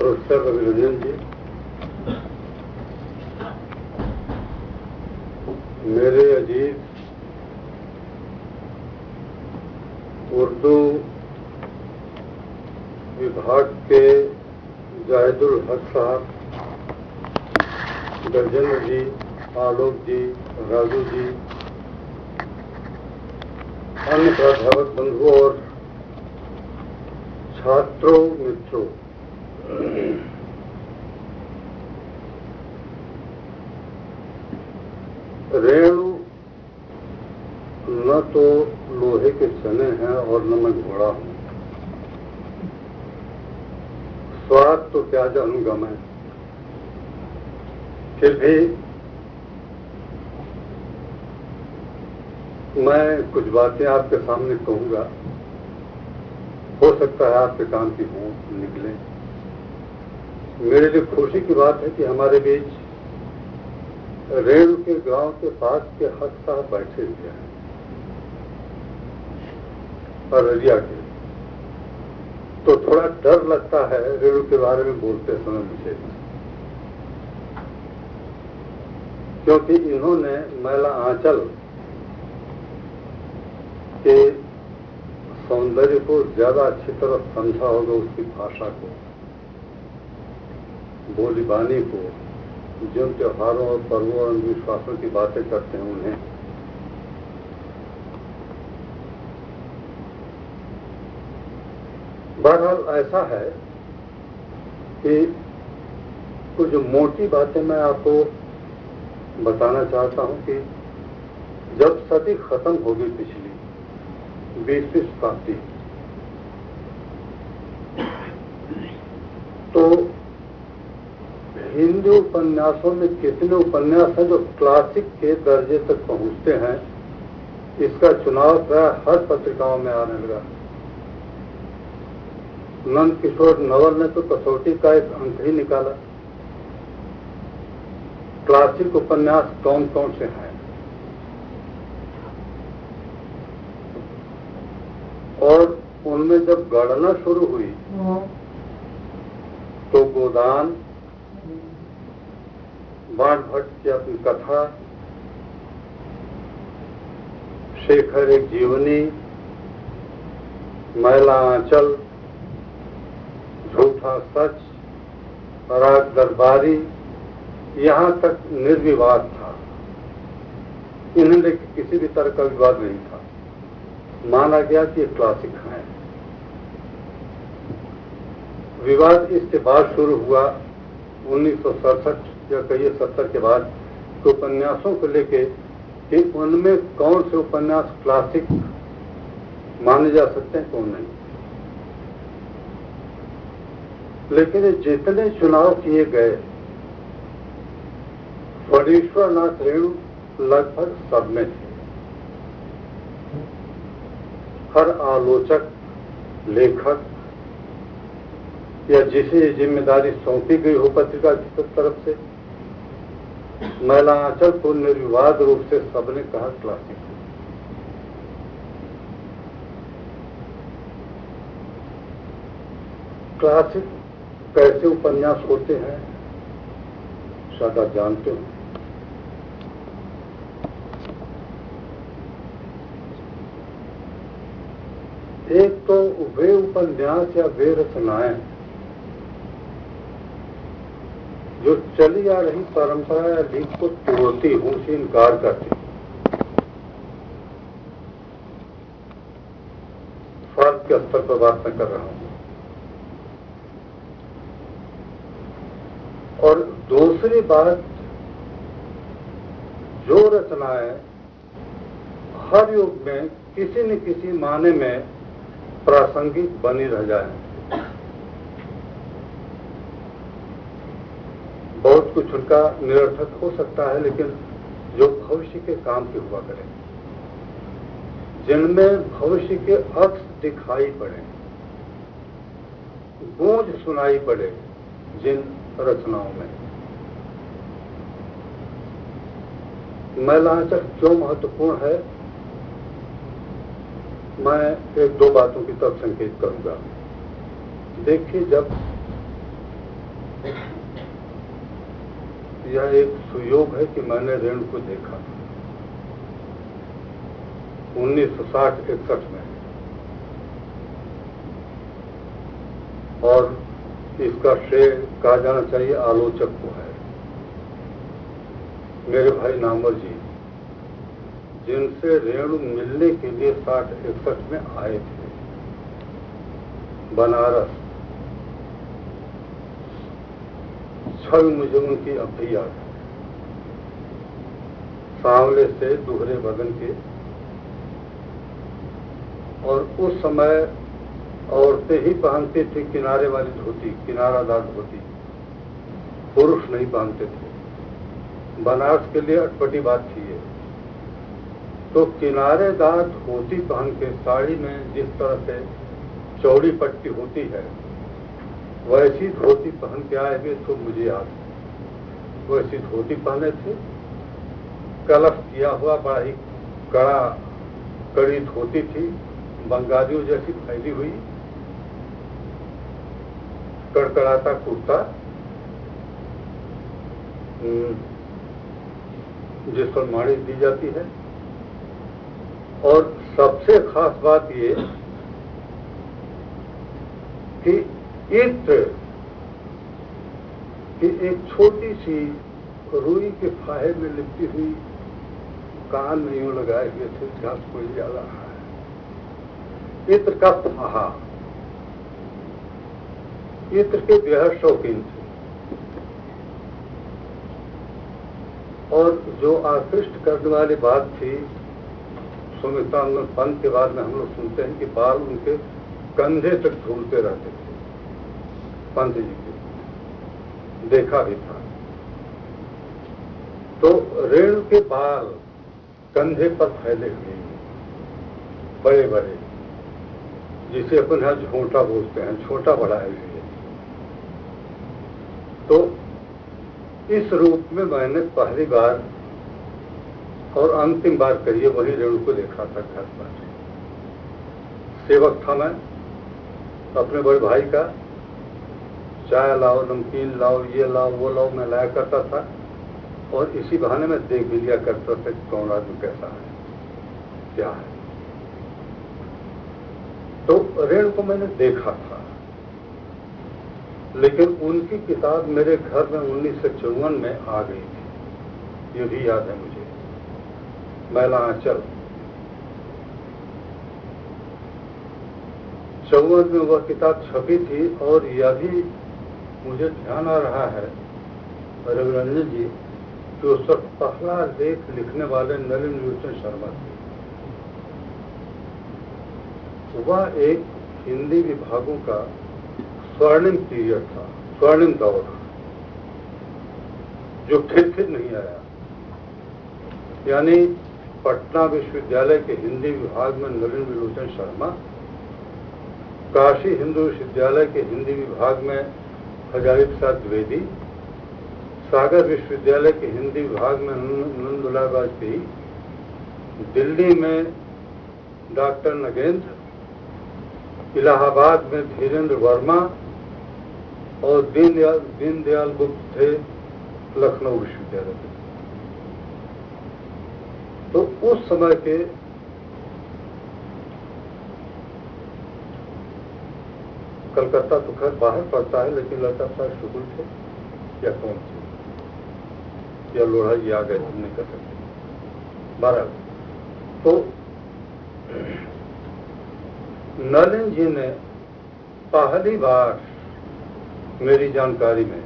Professor Raviranjan जी, मेरे अजीज उर्दू विभाग के जाहिदुल हक साहब, गजेंद्र जी, आलोक जी, राजू जी, अन्य प्राध्यापक बंधुओं और छात्रों मित्रों, रेणु न तो लोहे के चने हैं और न मैं घोड़ा हूं। स्वाद तो क्या जानूंगा मैं, फिर भी मैं कुछ बातें आपके सामने कहूंगा। हो सकता है आपके काम की हो निकले। मेरे लिए खुशी की बात है कि हमारे बीच रेणु के गांव के पास के हक साहब बैठे हुए हैं, अररिया के। तो थोड़ा डर लगता है रेणु के बारे में बोलते समय मुझे, क्योंकि इन्होंने मैला आंचल के सौंदर्य को ज्यादा अच्छी तरह समझा होगा, उसकी भाषा को, बोली बानी को, जिन त्योहारों और पर्वों और विश्वासों की बातें करते हैं उन्हें। बहरहाल ऐसा है कि कुछ मोटी बातें मैं आपको बताना चाहता हूं कि जब सदी खत्म होगी पिछली 20वीं शताब्दी, तो हिंदी उपन्यासों में कितने उपन्यास हैं जो क्लासिक के दर्जे तक पहुंचते हैं, इसका चुनाव प्राय हर पत्रिकाओं में आने लगा। नंद किशोर नवल ने तो कसौटी का एक अंक ही निकाला। क्लासिक उपन्यास कौन कौन से हैं, और उनमें जब गणना शुरू हुई तो गोदान, बाण भट्ट की अपनी कथा, शेखर एक जीवनी, मैला आंचल, झूठा सच, राग दरबारी, यहां तक निर्विवाद था। इन्हें लेकर किसी भी तरह का विवाद नहीं था, माना गया कि ये क्लासिक हैं। विवाद इसके बाद शुरू हुआ 1967 या कहिए 70 के बाद, तो उपन्यासों को लेके कि उनमें कौन से उपन्यास क्लासिक माने जा सकते हैं, कौन नहीं। लेकिन जितने चुनाव किए गए, फणीश्वरनाथ रेणु लगभग सब में थे। हर आलोचक, लेखक या जिसे ये जिम्मेदारी सौंपी गई हो पत्रिका की तरफ से, मैला आंचल को निर्विवाद रूप से सबने कहा क्लासिक। क्लासिक कैसे उपन्यास होते हैं शायद आप जानते हो। एक तो वे उपन्यास या वे रचनाएं जो चली आ रही परंपरा या रीत को तोड़ती हूं, उसे इनकार करती। फर्क के स्तर पर बात मैं कर रहा हूं। और दूसरी बात, जो रचनाएं हर युग में किसी न किसी माने में प्रासंगिक बनी रह जाए। बहुत कुछ उनका निरर्थक हो सकता है, लेकिन जो भविष्य के काम की हुआ करे, जिनमें भविष्य के अक्स दिखाई पड़े, गूंज सुनाई पड़े, जिन रचनाओं में। मैला आंचल क्यों महत्वपूर्ण है, मैं एक दो बातों की तरफ संकेत करूंगा। देखिए, जब यह एक सुयोग है कि मैंने रेणु को देखा 1960-61 में, और इसका श्रेय कहा जाना चाहिए आलोचक को है, मेरे भाई नामवर जी, जिनसे रेणु मिलने के लिए 60-61 में आए थे बनारस। छवि मुझे उनकी अब भी याद है, सांवले से दुहरे बदन के, और उस समय औरतें ही पहनती थी किनारे वाली धोती, किनारादार धोती, पुरुष नहीं पहनते थे। बनारस के लिए अटपटी बात थी ये। तो किनारेदार धोती पहन के साड़ी में जिस तरह से चौड़ी पट्टी होती है, वैसी धोती पहन के आए हुए तो मुझे याद है। वैसी धोती पहने थे, कलश किया हुआ बड़ा ही कड़ी धोती थी, बंगालियों जैसी फैली हुई, कड़कड़ाता कुर्ता, जिस पर माड़ी दी जाती है। और सबसे खास बात ये कि इत्र की एक छोटी सी रुई के फाहे में लिपटी हुई, कान में यूं लगाए हुए थे, घास कोई जा रहा है। इत्र का फाहा, इत्र के बेहद शौकीन थे। और जो आकृष्ट करने वाली बात थी, स्वामित्वानंद पंत के बाद में हम लोग सुनते हैं कि बाल उनके कंधे तक झूलते रहते थे, पंत जी के, देखा भी था। तो रेणु के बाल कंधे पर फैले हुए, बड़े बड़े, जिसे अपन यहाँ झोंटा बोलते हैं, छोटा बढ़ाए हुए। तो इस रूप में मैंने पहली बार और अंतिम बार कहिए वही रेणु को देखा था घर पर। सेवक था मैं अपने बड़े भाई का, चाय लाओ, नमकीन लाओ, ये लाओ, वो लाओ, मैं लाया करता था। और इसी बहाने में देख भी लिया करता था कि कौन आदमी कैसा है, क्या है। तो रेणु को मैंने देखा था, लेकिन उनकी किताब मेरे घर में 1954 में आ गई थी, ये भी याद है मुझे। मैला आंचल 54 में वह किताब छपी थी। और यह भी मुझे ध्यान आ रहा है रविरंजन जी कि उस वक्त पहला लेख लिखने वाले नलिन लोचन शर्मा थे। वह एक हिंदी विभागों का स्वर्णिम पीरियड था, स्वर्णिम दौर, जो फिर नहीं आया। यानी पटना विश्वविद्यालय के हिंदी विभाग में नलिन विलोचन शर्मा, काशी हिंदू विश्वविद्यालय के हिंदी विभाग में हजारी प्रसाद द्विवेदी, सागर विश्वविद्यालय के हिंदी विभाग में नंदलाल वाजपेयी, दिल्ली में डॉक्टर नगेंद्र, इलाहाबाद में धीरेन्द्र वर्मा और दीनदयाल गुप्त थे लखनऊ विश्वविद्यालय में। तो उस समय के कलकत्ता तो खैर बाहर पड़ता है, लेकिन लता साहब शुगुल थे या कौन थे या लोढ़ा जी आ गए, हम नहीं कर सकते। 12 तो नलिन जी ने पहली बार मेरी जानकारी में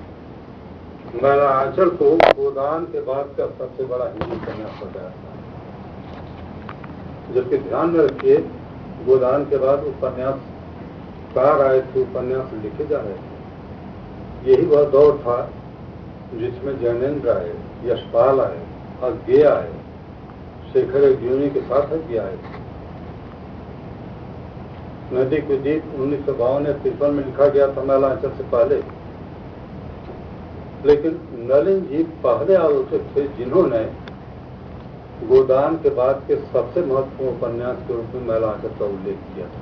मैला आंचल को गोदान के बाद का सबसे बड़ा हिंदी उपन्यास बताया था। जबकि ध्यान में रखिए, गोदान के बाद उपन्यासकार आए थे, उपन्यास लिखे जा रहे थे। यही वह दौर था जिसमें जैनेन्द्र आए, यशपाल आए, अज्ञे आए, शेखर एक्जुनी के साथ अज्ञे आए थे। नदी के दीप 1952 में लिखा गया था मैला आंचल से पहले। लेकिन नलिन जी पहले आलोचक थे जिन्होंने गोदान के बाद के सबसे महत्वपूर्ण उपन्यास के रूप में मैला आंचल का उल्लेख किया था।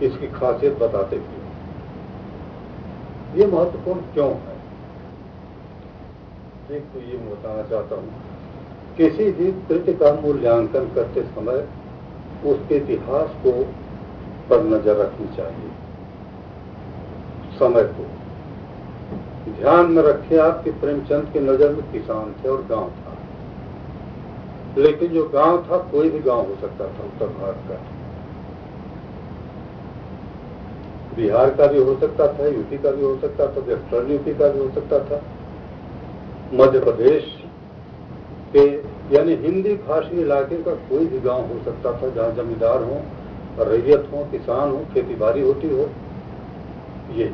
इसकी खासियत बताते हुए ये महत्वपूर्ण क्यों है? एक तो ये मैं बताना चाहता हूँ, किसी भी कृत्य का मूल्यांकन करते समय उसके इतिहास को पर नजर रखनी चाहिए। समय को ध्यान में रखें आप कि प्रेमचंद की नजर में किसान थे और गांव था, लेकिन जो गांव था कोई भी गांव हो सकता था, उत्तर भारत का, बिहार का भी हो सकता था, यूपी का भी हो सकता था, वेस्टर्न यूपी का भी हो सकता था, मध्य प्रदेश के यानी हिंदी भाषी इलाके का कोई भी गांव हो सकता था जहां जमींदार हो, रैयत हो, किसान हो, खेती बाड़ी होती हो। ये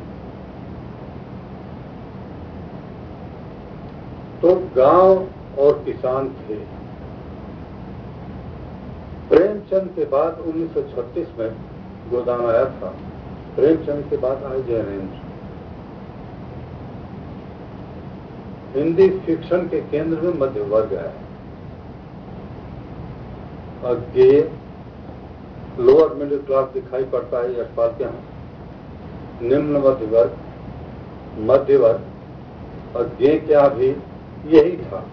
तो गांव और किसान थे। प्रेमचंद के बाद 1936 में गोदान आया था। प्रेमचंद के बाद आए जैनेन्द्र। हिंदी फिक्शन के केंद्र में मध्य वर्ग है। अज्ञेय लोअर मिडिल क्लास दिखाई पड़ता है यशपाल के यहाँ। निम्न मध्य वर्ग, मध्य वर्ग, अज्ञेय क्या भी यही था।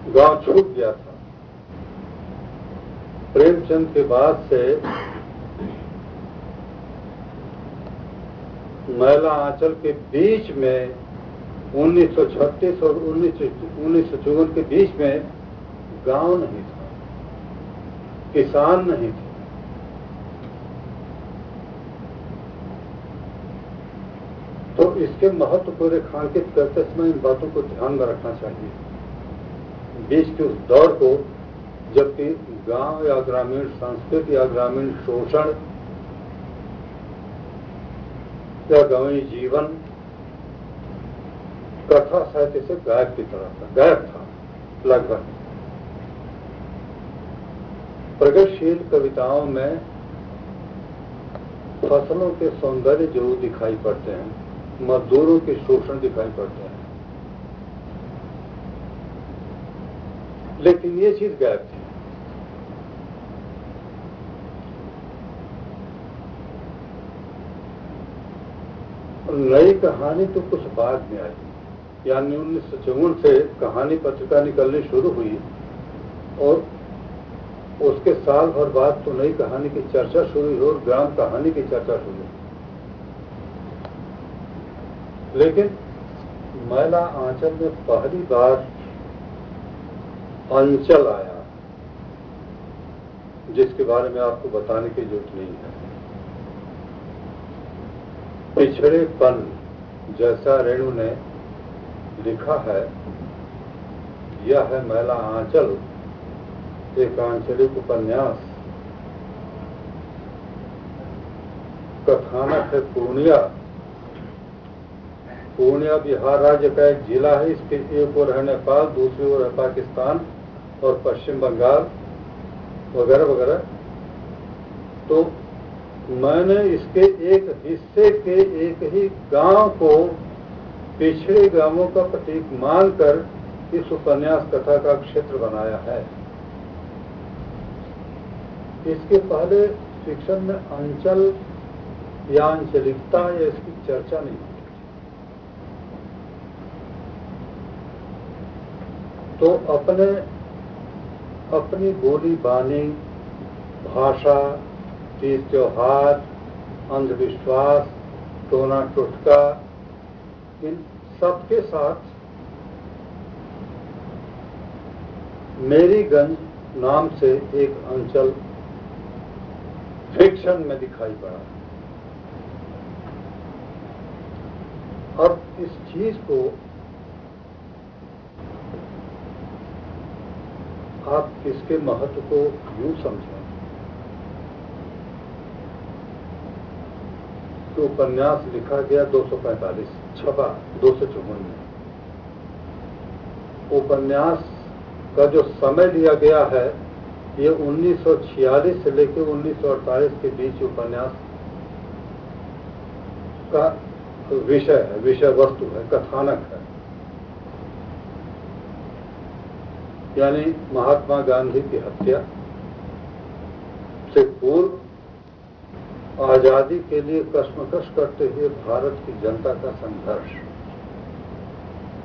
गांव छूट गया था। प्रेमचंद के बाद से मैला आंचल के बीच में 1936 और 1954 के बीच में गांव नहीं था, किसान नहीं थे। तो इसके महत्व को रेखांकित करते समय इन बातों को ध्यान में रखना चाहिए। बीच के उस दौर को, जबकि गांव या ग्रामीण संस्कृति या ग्रामीण शोषण या गांवी जीवन कथा साहित्य से गायब की तरह था, गायब था लगभग। प्रगतिशील कविताओं में फसलों के सौंदर्य जरूर दिखाई पड़ते हैं, मजदूरों के शोषण दिखाई पड़ते हैं, लेकिन ये चीज गायब थी। नई कहानी तो कुछ बाद में आई, यानी 1954 से कहानी पत्रिका निकलनी शुरू हुई और उसके साल भर बाद तो नई कहानी की चर्चा शुरू हुई और ग्राम कहानी की चर्चा शुरू हुई। लेकिन मैला आंचल में पहली बार अंचल आया, जिसके बारे में आपको बताने की जरूरत नहीं है। पिछड़ेपन, जैसा रेणु ने लिखा है, यह है मैला आंचल, एक आंचलिक उपन्यास। कथानक है पूर्णिया। पूर्णिया बिहार राज्य का एक जिला है। इसके एक ओर है नेपाल, दूसरी ओर है पाकिस्तान और पश्चिम बंगाल वगैरह वगैरह। तो मैंने इसके एक हिस्से के एक ही गांव को पिछड़े गांवों का प्रतीक मानकर इस उपन्यास कथा का क्षेत्र बनाया है। इसके पहले फिक्शन में अंचल या आंचलिकता या इसकी चर्चा नहीं होती। तो अपनी बोली बानी, भाषा, तीज त्योहार, अंधविश्वास, टोना टोटका, इन सबके साथ मेरीगंज नाम से एक अंचल फिक्शन में दिखाई पड़ा। अब इस चीज को आप इसके महत्व को यूं समझें तो उपन्यास लिखा गया 245, छपा 254 में। उपन्यास का जो समय लिया गया है ये 1946 से लेकर 1948 के बीच उपन्यास का विषय है, विषय वस्तु है, कथानक है। यानी महात्मा गांधी की हत्या से पूर्व आजादी के लिए कश्मकश करते हुए भारत की जनता का संघर्ष,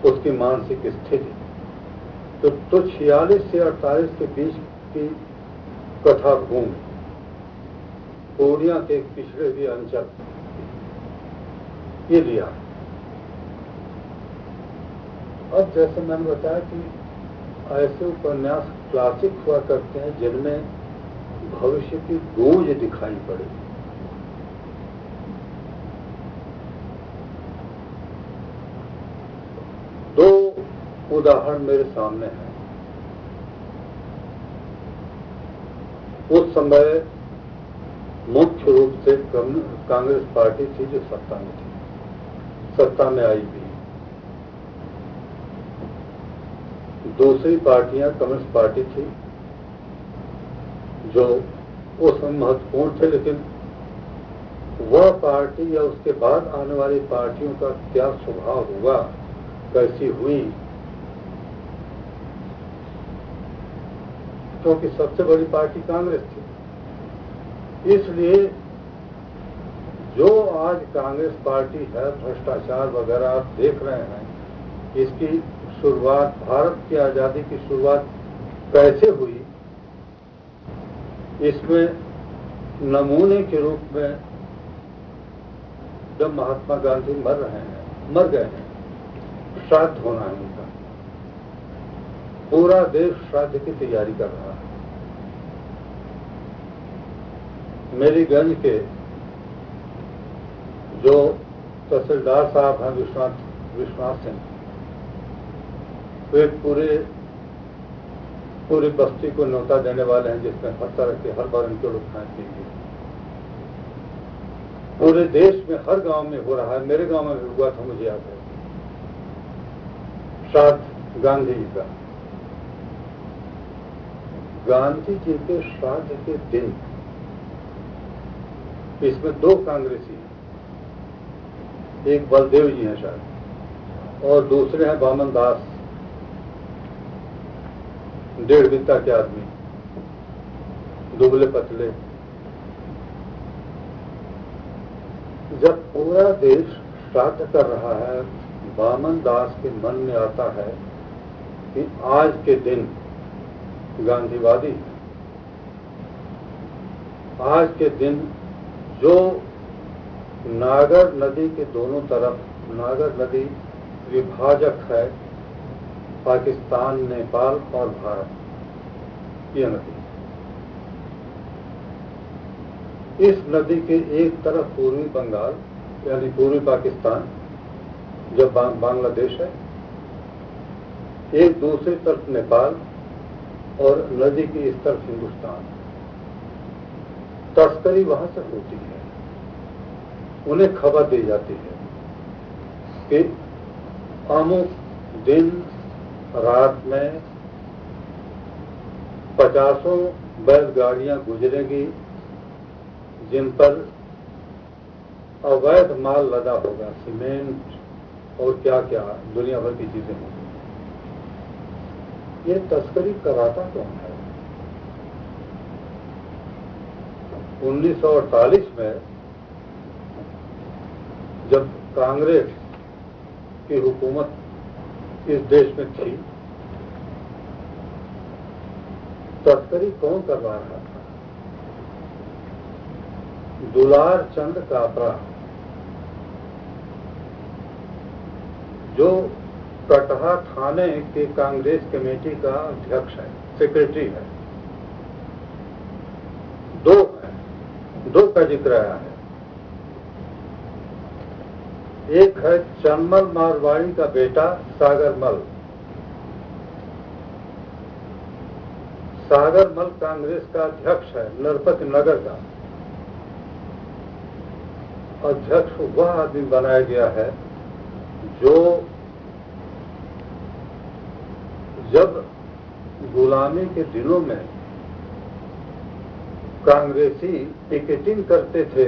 उसकी मानसिक स्थिति, तो 46 से 48 के बीच की कथा भूमि, पूर्णिया के एक पिछड़े हुए अंचल, ये लिया। अब जैसे मैंने बताया कि ऐसे उपन्यास क्लासिक हुआ करते हैं जिनमें भविष्य की गूंज दिखाई पड़े। दो उदाहरण मेरे सामने हैं। उस समय मुख्य रूप से कांग्रेस पार्टी थी जो सत्ता में थी, सत्ता में आई भी। दूसरी पार्टियां कम्युनिस्ट पार्टी थी जो उस समय महत्वपूर्ण थे, लेकिन वह पार्टी या उसके बाद आने वाली पार्टियों का क्या स्वभाव हुआ, कैसी हुई, क्योंकि सबसे बड़ी पार्टी कांग्रेस थी। इसलिए जो आज कांग्रेस पार्टी है, भ्रष्टाचार वगैरह आप देख रहे हैं, इसकी शुरुआत, भारत की आजादी की शुरुआत कैसे हुई, इसमें नमूने के रूप में जब महात्मा गांधी मर गए हैं, श्राद्ध होना है उनका, पूरा देश श्राद्ध की तैयारी कर रहा है। मेरीगंज के जो तहसीलदार साहब हैं विश्वनाथ सिंह, वे पूरी बस्ती को न्योता देने वाले हैं, जिसमें हर तरह के हर बार उनके लोग खाए पीएंगे। पूरे देश में हर गांव में हो रहा है, मेरे गांव में भी हुआ था, मुझे याद है, श्राद्ध गांधी जी का। गांधी जी के श्राद्ध के दिन इसमें दो कांग्रेसी हैं, एक बलदेव जी हैं शायद, और दूसरे हैं वामन दास, 1.5 बित्ता के आदमी, दुबले पतले। जब पूरा देश श्राद्ध कर रहा है, वामन दास के मन में आता है कि आज के दिन गांधीवादी, आज के दिन जो नागर नदी के दोनों तरफ, नागर नदी विभाजक है पाकिस्तान, नेपाल और भारत, ये नदी, इस नदी के एक तरफ पूर्वी बंगाल यानी पूर्वी पाकिस्तान जो बांग्लादेश है, एक दूसरी तरफ नेपाल और नदी की इस तरफ हिंदुस्तान। तस्करी वहां से होती है, उन्हें खबर दी जाती है कि अमुक दिन रात में 50 बैलगाड़ियां गुजरेंगी जिन पर अवैध माल लदा होगा, सीमेंट और क्या क्या दुनिया भर की चीजें होंगी। ये तस्करी कराता कौन है? 1948 में जब कांग्रेस की हुकूमत इस देश में थी, तस्करी कौन करवा रहा था? दुलार चंद कापरा, जो कटहा थाने के कांग्रेस कमेटी का अध्यक्ष है, सेक्रेटरी है। दो का जिक्र आया है। एक है चन्मल मारवाड़ी का बेटा सागरमल। सागरमल कांग्रेस का अध्यक्ष है, नरपत नगर का अध्यक्ष वह आदमी बनाया गया है जो जब गुलामी के दिनों में कांग्रेसी पिकेटिंग करते थे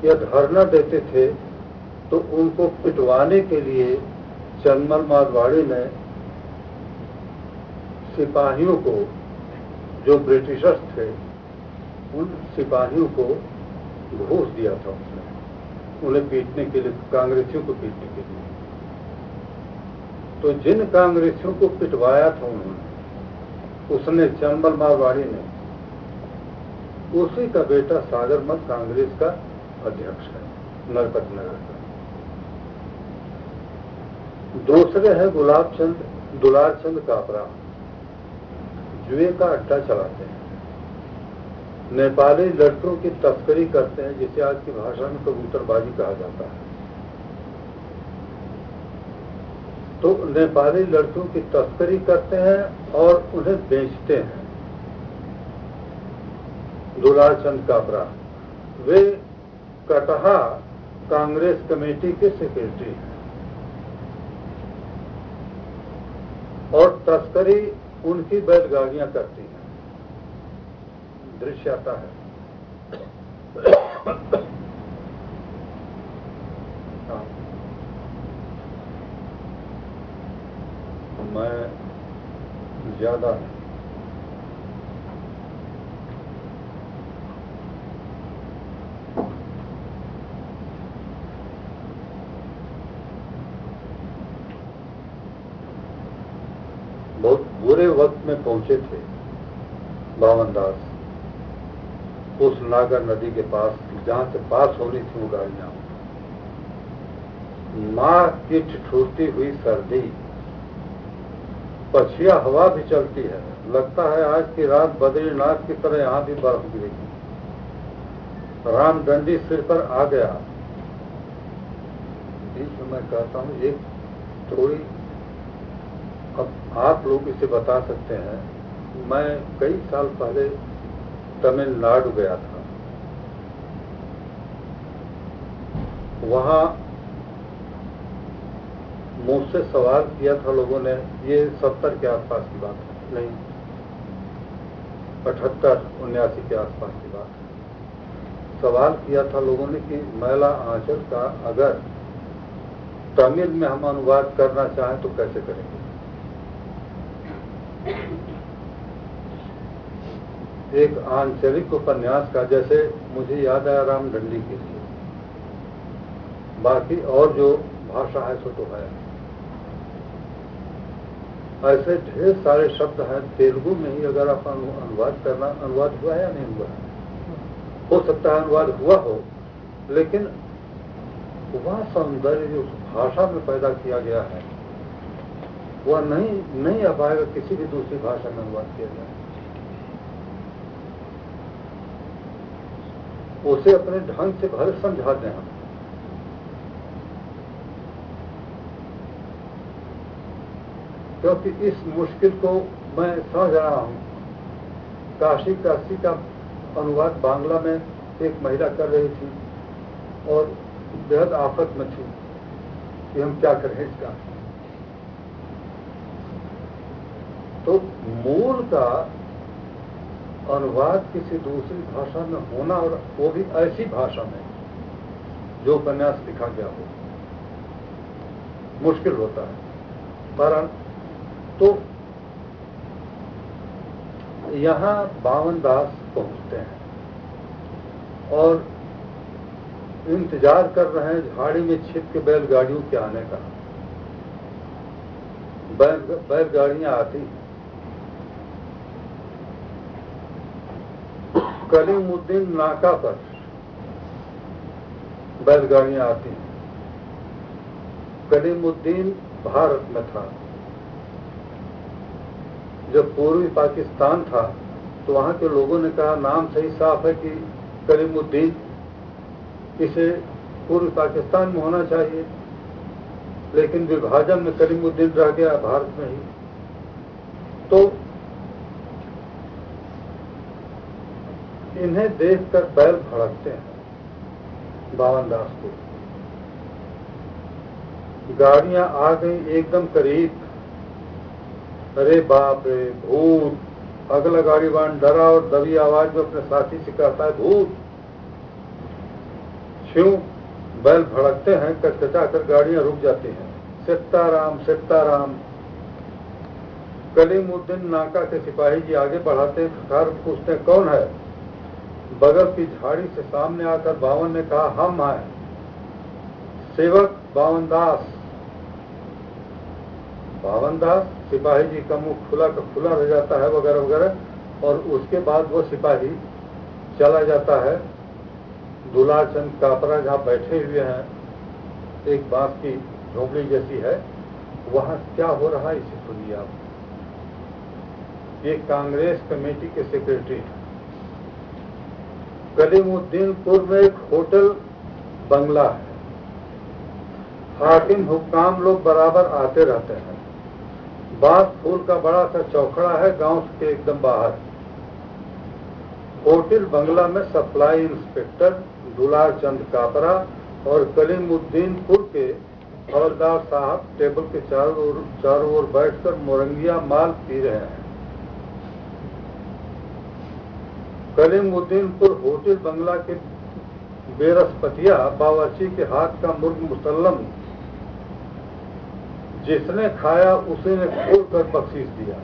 या धरना देते थे तो उनको पिटवाने के लिए चन्मल मारवाड़ी ने सिपाहियों को, जो ब्रिटिशर्स थे, उन सिपाहियों को घूस दिया था उसने उन्हें पीटने के लिए, कांग्रेसियों को पीटने के लिए। तो जिन कांग्रेसियों को पिटवाया था उन्होंने, उसने चंबल मारवाड़ी ने, उसी का बेटा सागरमल कांग्रेस का अध्यक्ष है नरपत नगर का। दूसरे है दुलार चंद कापरा, जुए का अड्डा चलाते हैं, नेपाली लड़कियों की तस्करी करते हैं, जिसे आज की भाषा में कबूतरबाजी कहा जाता है। तो नेपाली लड़कियों की तस्करी करते हैं और उन्हें बेचते हैं। दुलार चंद कापरा वे कटहा कांग्रेस कमेटी के सेक्रेटरी हैं और तस्करी उनकी बैलगाड़ियां करती हैं। दृश्य आता है। मैं ज्यादा बहुत बुरे वक्त में पहुंचे थे बावन दास उस नागर नदी के पास, जहां से पास होनी थी वो गाड़ियां। माँ की ठिठुरती हुई सर्दी, पछिया हवा भी चलती है, लगता है आज की रात बद्रीनाथ की तरह यहां भी बर्फ गिरेगी। रामदंडी सिर पर आ गया। बीच में मैं कहता हूं एक थोड़ी, अब आप लोग इसे बता सकते हैं। मैं कई साल पहले तमिलनाडु गया था। वहां मुझसे सवाल किया था लोगों ने, ये 70 के आसपास की बात है, नहीं 78-79 के आसपास की बात है। सवाल किया था लोगों ने कि मैला आंचल का अगर तमिल में हम अनुवाद करना चाहें तो कैसे करेंगे। एक आंचलिक उपन्यास का, जैसे मुझे याद आया रामदंडी के लिए, बाकी और जो भाषा है सो तो है। ऐसे ढेर सारे शब्द हैं तेलुगु में ही, अगर आप अनुवाद करना, अनुवाद हुआ है या नहीं हुआ है, हो सकता है अनुवाद हुआ हो, लेकिन वह सौंदर्य जो उस भाषा में पैदा किया गया है वह नहीं आ पाएगा किसी भी दूसरी भाषा में अनुवाद किया जाए। उसे अपने ढंग से भले समझा दें हम, क्योंकि इस मुश्किल को मैं समझ रहा हूं। काशी का अनुवाद बांग्ला में एक महिला कर रही थी और बेहद आफत में थी कि हम क्या करें इसका। तो मूल का अनुवाद किसी दूसरी भाषा में होना, और वो भी ऐसी भाषा में जो उपन्यास लिखा गया हो, मुश्किल होता है। पर तो यहाँ बावन दास पहुंचते हैं और इंतजार कर रहे हैं झाड़ी में छिप के बैलगाड़ियों के आने का। बैलगाड़ियां आती, कलीमुद्दीन नाका पर बैलगाड़ियां आती हैं। कलीमुद्दीन भारत में था। जब पूर्वी पाकिस्तान था तो वहां के लोगों ने कहा नाम सही साफ है कि कलीमुद्दीन, इसे पूर्वी पाकिस्तान में होना चाहिए, लेकिन विभाजन में कलीमुद्दीन रह गया भारत में ही। तो इन्हें देखकर बैल भड़कते हैं बावन दास को। गाड़ियां आ गई एकदम करीब। अरे बाप रे, भूत! अगला गाड़ीवान डरा और दबी आवाज में अपने साथी से कहता है, भूत! क्यों? बैल भड़कते हैं, कचकचा कर गाड़ियां रुक जाती हैं। सीताराम सीताराम। कलीमुद्दीन नाका के सिपाही जी आगे बढ़ाते हैं, खकार पूछते हैं कौन है? बगल की झाड़ी से सामने आकर बावन ने कहा, हम आए, सेवक बावन दास। बावन दास, सिपाही जी का मुंह खुला का खुला रह जाता है वगैरह वगैरह। और उसके बाद वो सिपाही चला जाता है। दुलाचंद कापरा जहाँ बैठे हुए हैं, एक बांस की झोपड़ी जैसी है, वहां क्या हो रहा है इसे सुनिए आप। ये कांग्रेस कमेटी के सेक्रेटरी हैं। कलीमुद्दीनपुर में एक होटल बंगला है, हाकिम हुक्काम लोग बराबर आते रहते हैं। बांस फूल का बड़ा सा चौखड़ा है गांव के एकदम बाहर। होटल बंगला में सप्लाई इंस्पेक्टर दुलारचंद कापरा और कलीमुद्दीनपुर के हवलदार साहब टेबल के चारों ओर बैठकर मोरंगिया माल पी रहे हैं। कलीमुद्दीनपुर होटल बंगला के बेरसपतिया बावर्ची के हाथ का मुर्ग मुसल्लम जिसने खाया उसी ने खोलकर बख्शीश दिया।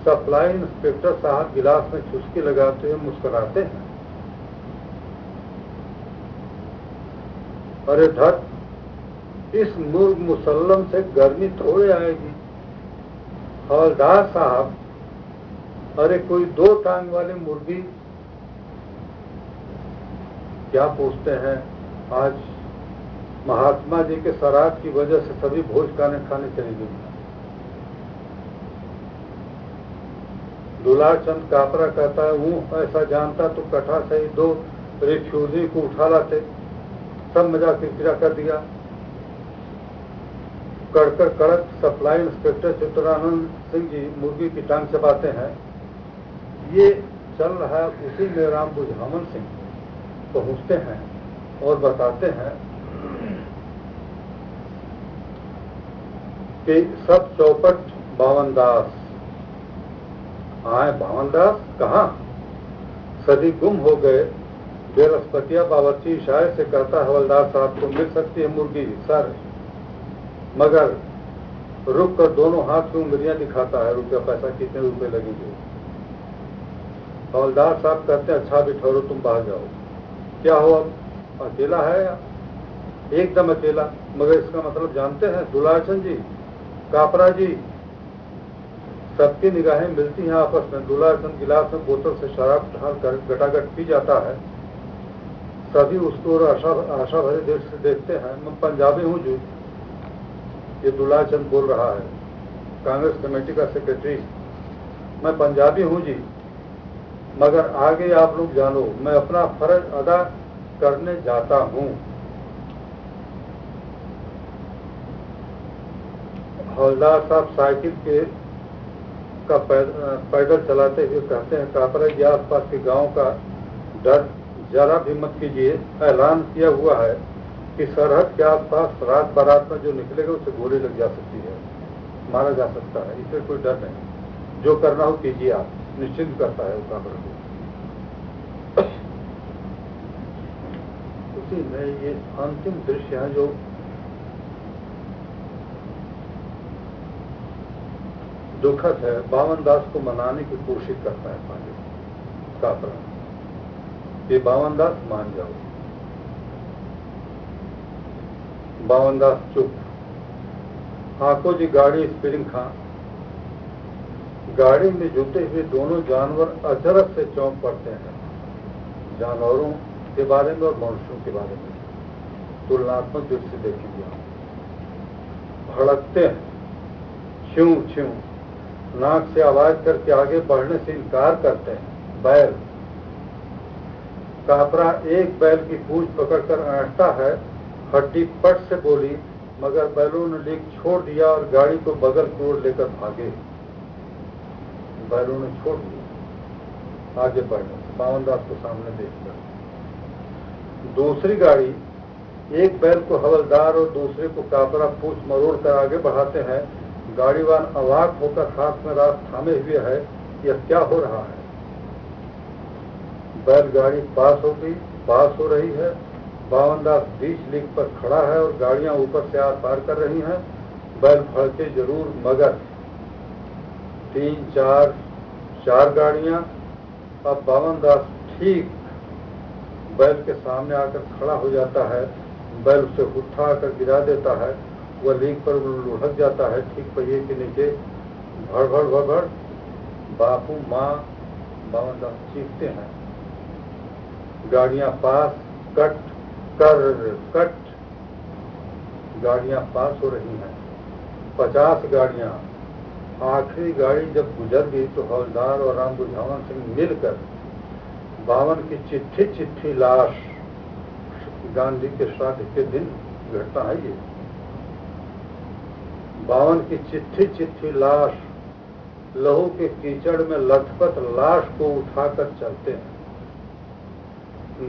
सप्लाई इंस्पेक्टर साहब गिलास में चुस्की लगाते हुए मुस्कुराते हैं। अरे धत, इस मुर्ग मुसल्लम से गर्मी थोड़े आएगी। हवलदार साहब, अरे कोई 2 टांग वाली मुर्गी क्या पूछते हैं। आज महात्मा जी के श्राद्ध की वजह से सभी भोज खाने चली गई। दुलारचंद कापरा कहता है, हूँ ऐसा जानता तो कथा से ही 2 रिफ्यूजी को उठा लाते। सब मजाक किरकिरा कर दिया। कड़कर कड़क सप्लाई इंस्पेक्टर चित्तरानंद सिंह जी मुर्गी की टांग चबाते हैं। ये चल रहा है, उसी में राम बुझामन सिंह पहुंचते हैं और बताते हैं कि सब चौपट बावन दास आए। बावन दास कहाँ? सदी गुम हो गए। बेरसपतिया बावर्ची इशारे से कहता हवलदार साहब को मिल सकती है मुर्गी सर, मगर रुक कर दोनों हाथ की उंगलियां दिखाता है। रुपया पैसा कितने रुपए लगेंगे? हवलदार साहब कहते हैं, अच्छा भी ठहरो, तुम बाहर जाओ। क्या हो, अब अकेला है? एकदम अकेला। मगर इसका मतलब जानते हैं दुलारचंद जी, कापरा जी, सबकी निगाहें मिलती हैं आपस में। दुलारचंद गिलास में बोतल से शराब ढाल कर गटागट पी जाता है। सभी उसको आशा भरे दृष्टि से देखते हैं। मैं पंजाबी हूँ जी, ये दुलारचंद बोल रहा है, कांग्रेस कमेटी का सेक्रेटरी। मैं पंजाबी हूँ जी, मगर आगे आप लोग जानो, मैं अपना फर्ज अदा करने जाता हूँ। हवलदार साहब साइकिल का पैदल चलाते हुए कहते हैं, कापरा जी, आसपास के गांव का डर जरा भी मत कीजिए। ऐलान किया हुआ है कि सरहद के आसपास रात बारात में जो निकलेगा उसे गोली लग जा सकती है, मारा जा सकता है। इससे कोई डर नहीं, जो करना हो कीजिए आप, निश्चिंत करता है कापरा को। उसी में ये अंतिम दृश्य है जो दुखद है। बावन दास को मनाने की कोशिश करता है पांडे कापरा, ये बावन दास मान जाओ। बावन दास चुप। हाको जी गाड़ी स्पीडिंग खा। गाड़ी में जुटे हुए दोनों जानवर अचरज से चौंक पड़ते हैं। जानवरों के बारे में और मनुष्यों के बारे में तुलनात्मक दृष्टि देखेंगे आप। भड़कते हैं, छ्यूं छ्यूं, नाक से आवाज करके आगे बढ़ने से इनकार करते हैं। बैल, कापरा एक बैल की पूंछ पकड़कर आंटता है। हड्डी पट से बोली, मगर बैलों ने लीक छोड़ दिया और गाड़ी को बगल की ओर लेकर भागे। बैलों ने छोड़ दिया आगे बढ़ने, बावन दास को सामने देखकर। दूसरी गाड़ी, एक बैल को हवलदार और दूसरे को कापरा पूंछ मरोड़ कर आगे बढ़ाते हैं। गाड़ीवान अवाक होकर हाथ में रात थामे हुए है, यह क्या हो रहा है? बैलगाड़ी पास हो रही है। बावन दास बीच लीक पर खड़ा है और गाड़ियां ऊपर से आर पार कर रही हैं। बैल भड़के जरूर, मगर 3, 4 गाड़ियां। अब बावन दास ठीक बैल के सामने आकर खड़ा हो जाता है, बैल उसे उठा कर गिरा देता है, वह लीक पर लुढ़क जाता है, ठीक पहिए के नीचे भड़ भड़ भड़ भड़ बापू माँ बावन दास चीखते हैं। गाड़ियां पास कट कट गाड़ियां पास हो रही हैं, 50 गाड़ियां। आखिरी गाड़ी जब गुजर गई तो हवलदार और राम बुझावन सिंह मिलकर बावन की चिट्ठी चिट्ठी लाश, गांधी के श्राद्ध के दिन घटना है ये, बावन की चिट्ठी चिट्ठी लाश, लहू के कीचड़ में लथपथ लाश को उठाकर चलते हैं।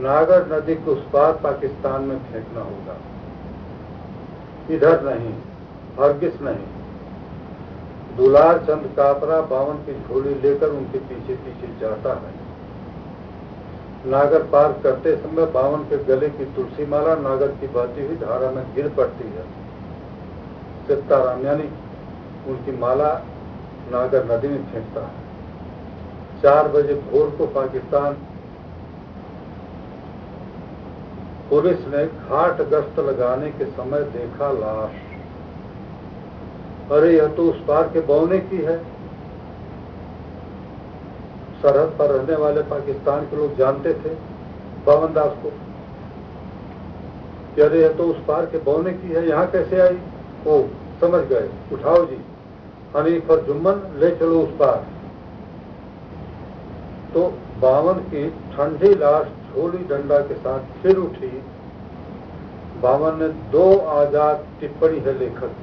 नागर नदी के उस पार पाकिस्तान में फेंकना होगा, इधर नहीं, हरगिज नहीं। दुलार चंद कापरा बावन की झोली लेकर उनके पीछे पीछे जाता है। नागर पार करते समय बावन के गले की तुलसी माला नागर की बहती हुई धारा में गिर पड़ती है। सीताराम यानी उनकी माला नागर नदी में फेंकता है। 4 बजे भोर को पाकिस्तान पुलिस ने घाट गश्त लगाने के समय देखा लाश। अरे यह तो उस पार के बौने की है। सरहद पर रहने वाले पाकिस्तान के लोग जानते थे बावन दास को कि अरे यह तो उस पार के बौने की है, यहाँ कैसे आई? ओ समझ गए, उठाओ जी हनीफ और जुम्मन ले चलो उस पार। तो बावन की ठंडी लाश झोली डंडा के साथ फिर उठी। बावन ने 2 आजाद टिप्पणी है लेखक,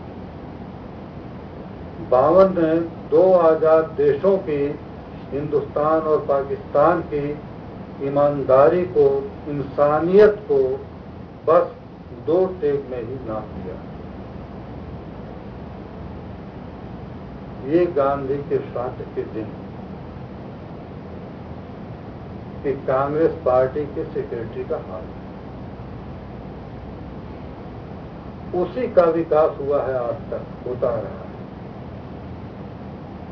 बावन ने 2 आजाद देशों की, हिंदुस्तान और पाकिस्तान की ईमानदारी को, इंसानियत को बस 2 टेक में ही नाप दिया। ये गांधी के श्राद्ध के दिन कि कांग्रेस पार्टी के सेक्रेटरी का हाल, उसी का विकास हुआ है, आज तक होता रहा है।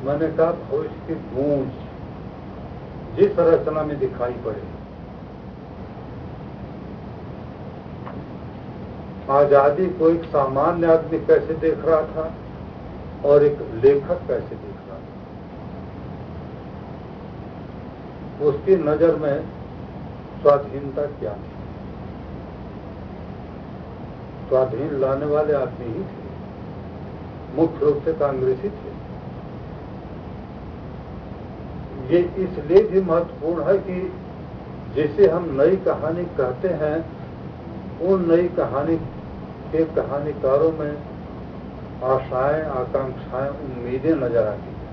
मैंने कहा भविष्य की गूंज जिस रचना में दिखाई पड़े, आजादी को एक सामान्य आदमी कैसे देख रहा था और एक लेखक कैसे देख रहा था, उसकी नजर में स्वाधीनता क्या थी। स्वाधीन लाने वाले आदमी ही थे, मुख्य रूप से कांग्रेसी थे। ये इसलिए भी महत्वपूर्ण है कि जिसे हम नई कहानी कहते हैं, उन नई कहानी के कहानीकारों में आशाएं, आकांक्षाएं, उम्मीदें नजर आती हैं,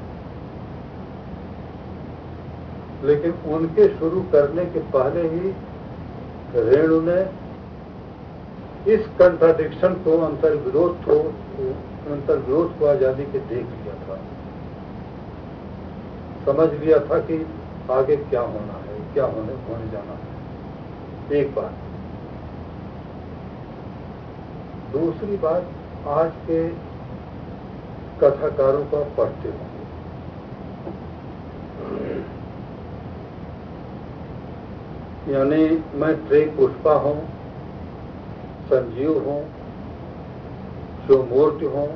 लेकिन उनके शुरू करने के पहले ही रेणु ने इस कंट्राडिक्शन को, अंतर्विरोध को आजादी के देख लिया था, समझ लिया था कि आगे क्या होना है, क्या होने जाना है। एक बात। दूसरी बात, आज के कथाकारों को पढ़ते होंगे, यानी मैं ट्रे पुष्पा हूं, संजीव हूं, शिवमूर्ति हूं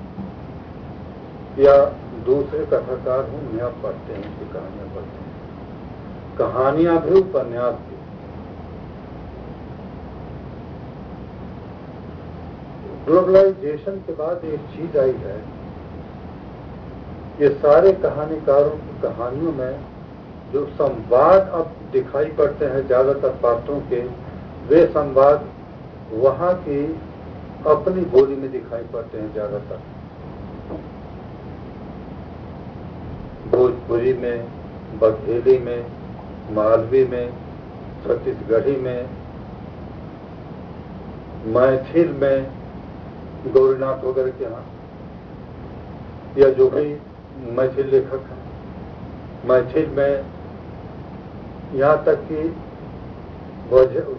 या दूसरे कथाकार हूं, नया पढ़ते हैं, उनकी कहानियां पढ़ते हैं, कहानियां भी, उपन्यास भी। ग्लोबलाइजेशन के बाद एक चीज आई है, ये सारे कहानीकारों की कहानियों में जो संवाद अब दिखाई पड़ते हैं ज्यादातर पात्रों के, वे संवाद वहां की अपनी बोली में दिखाई पड़ते हैं ज्यादातर। भोजपुरी में, बघेली में, मालवी में, छत्तीसगढ़ी में, मैथिल में, गौरीनाथ वगैरह के यहाँ, या जो भी मैथिल लेखक हैं, मैथिल में, यहाँ तक कि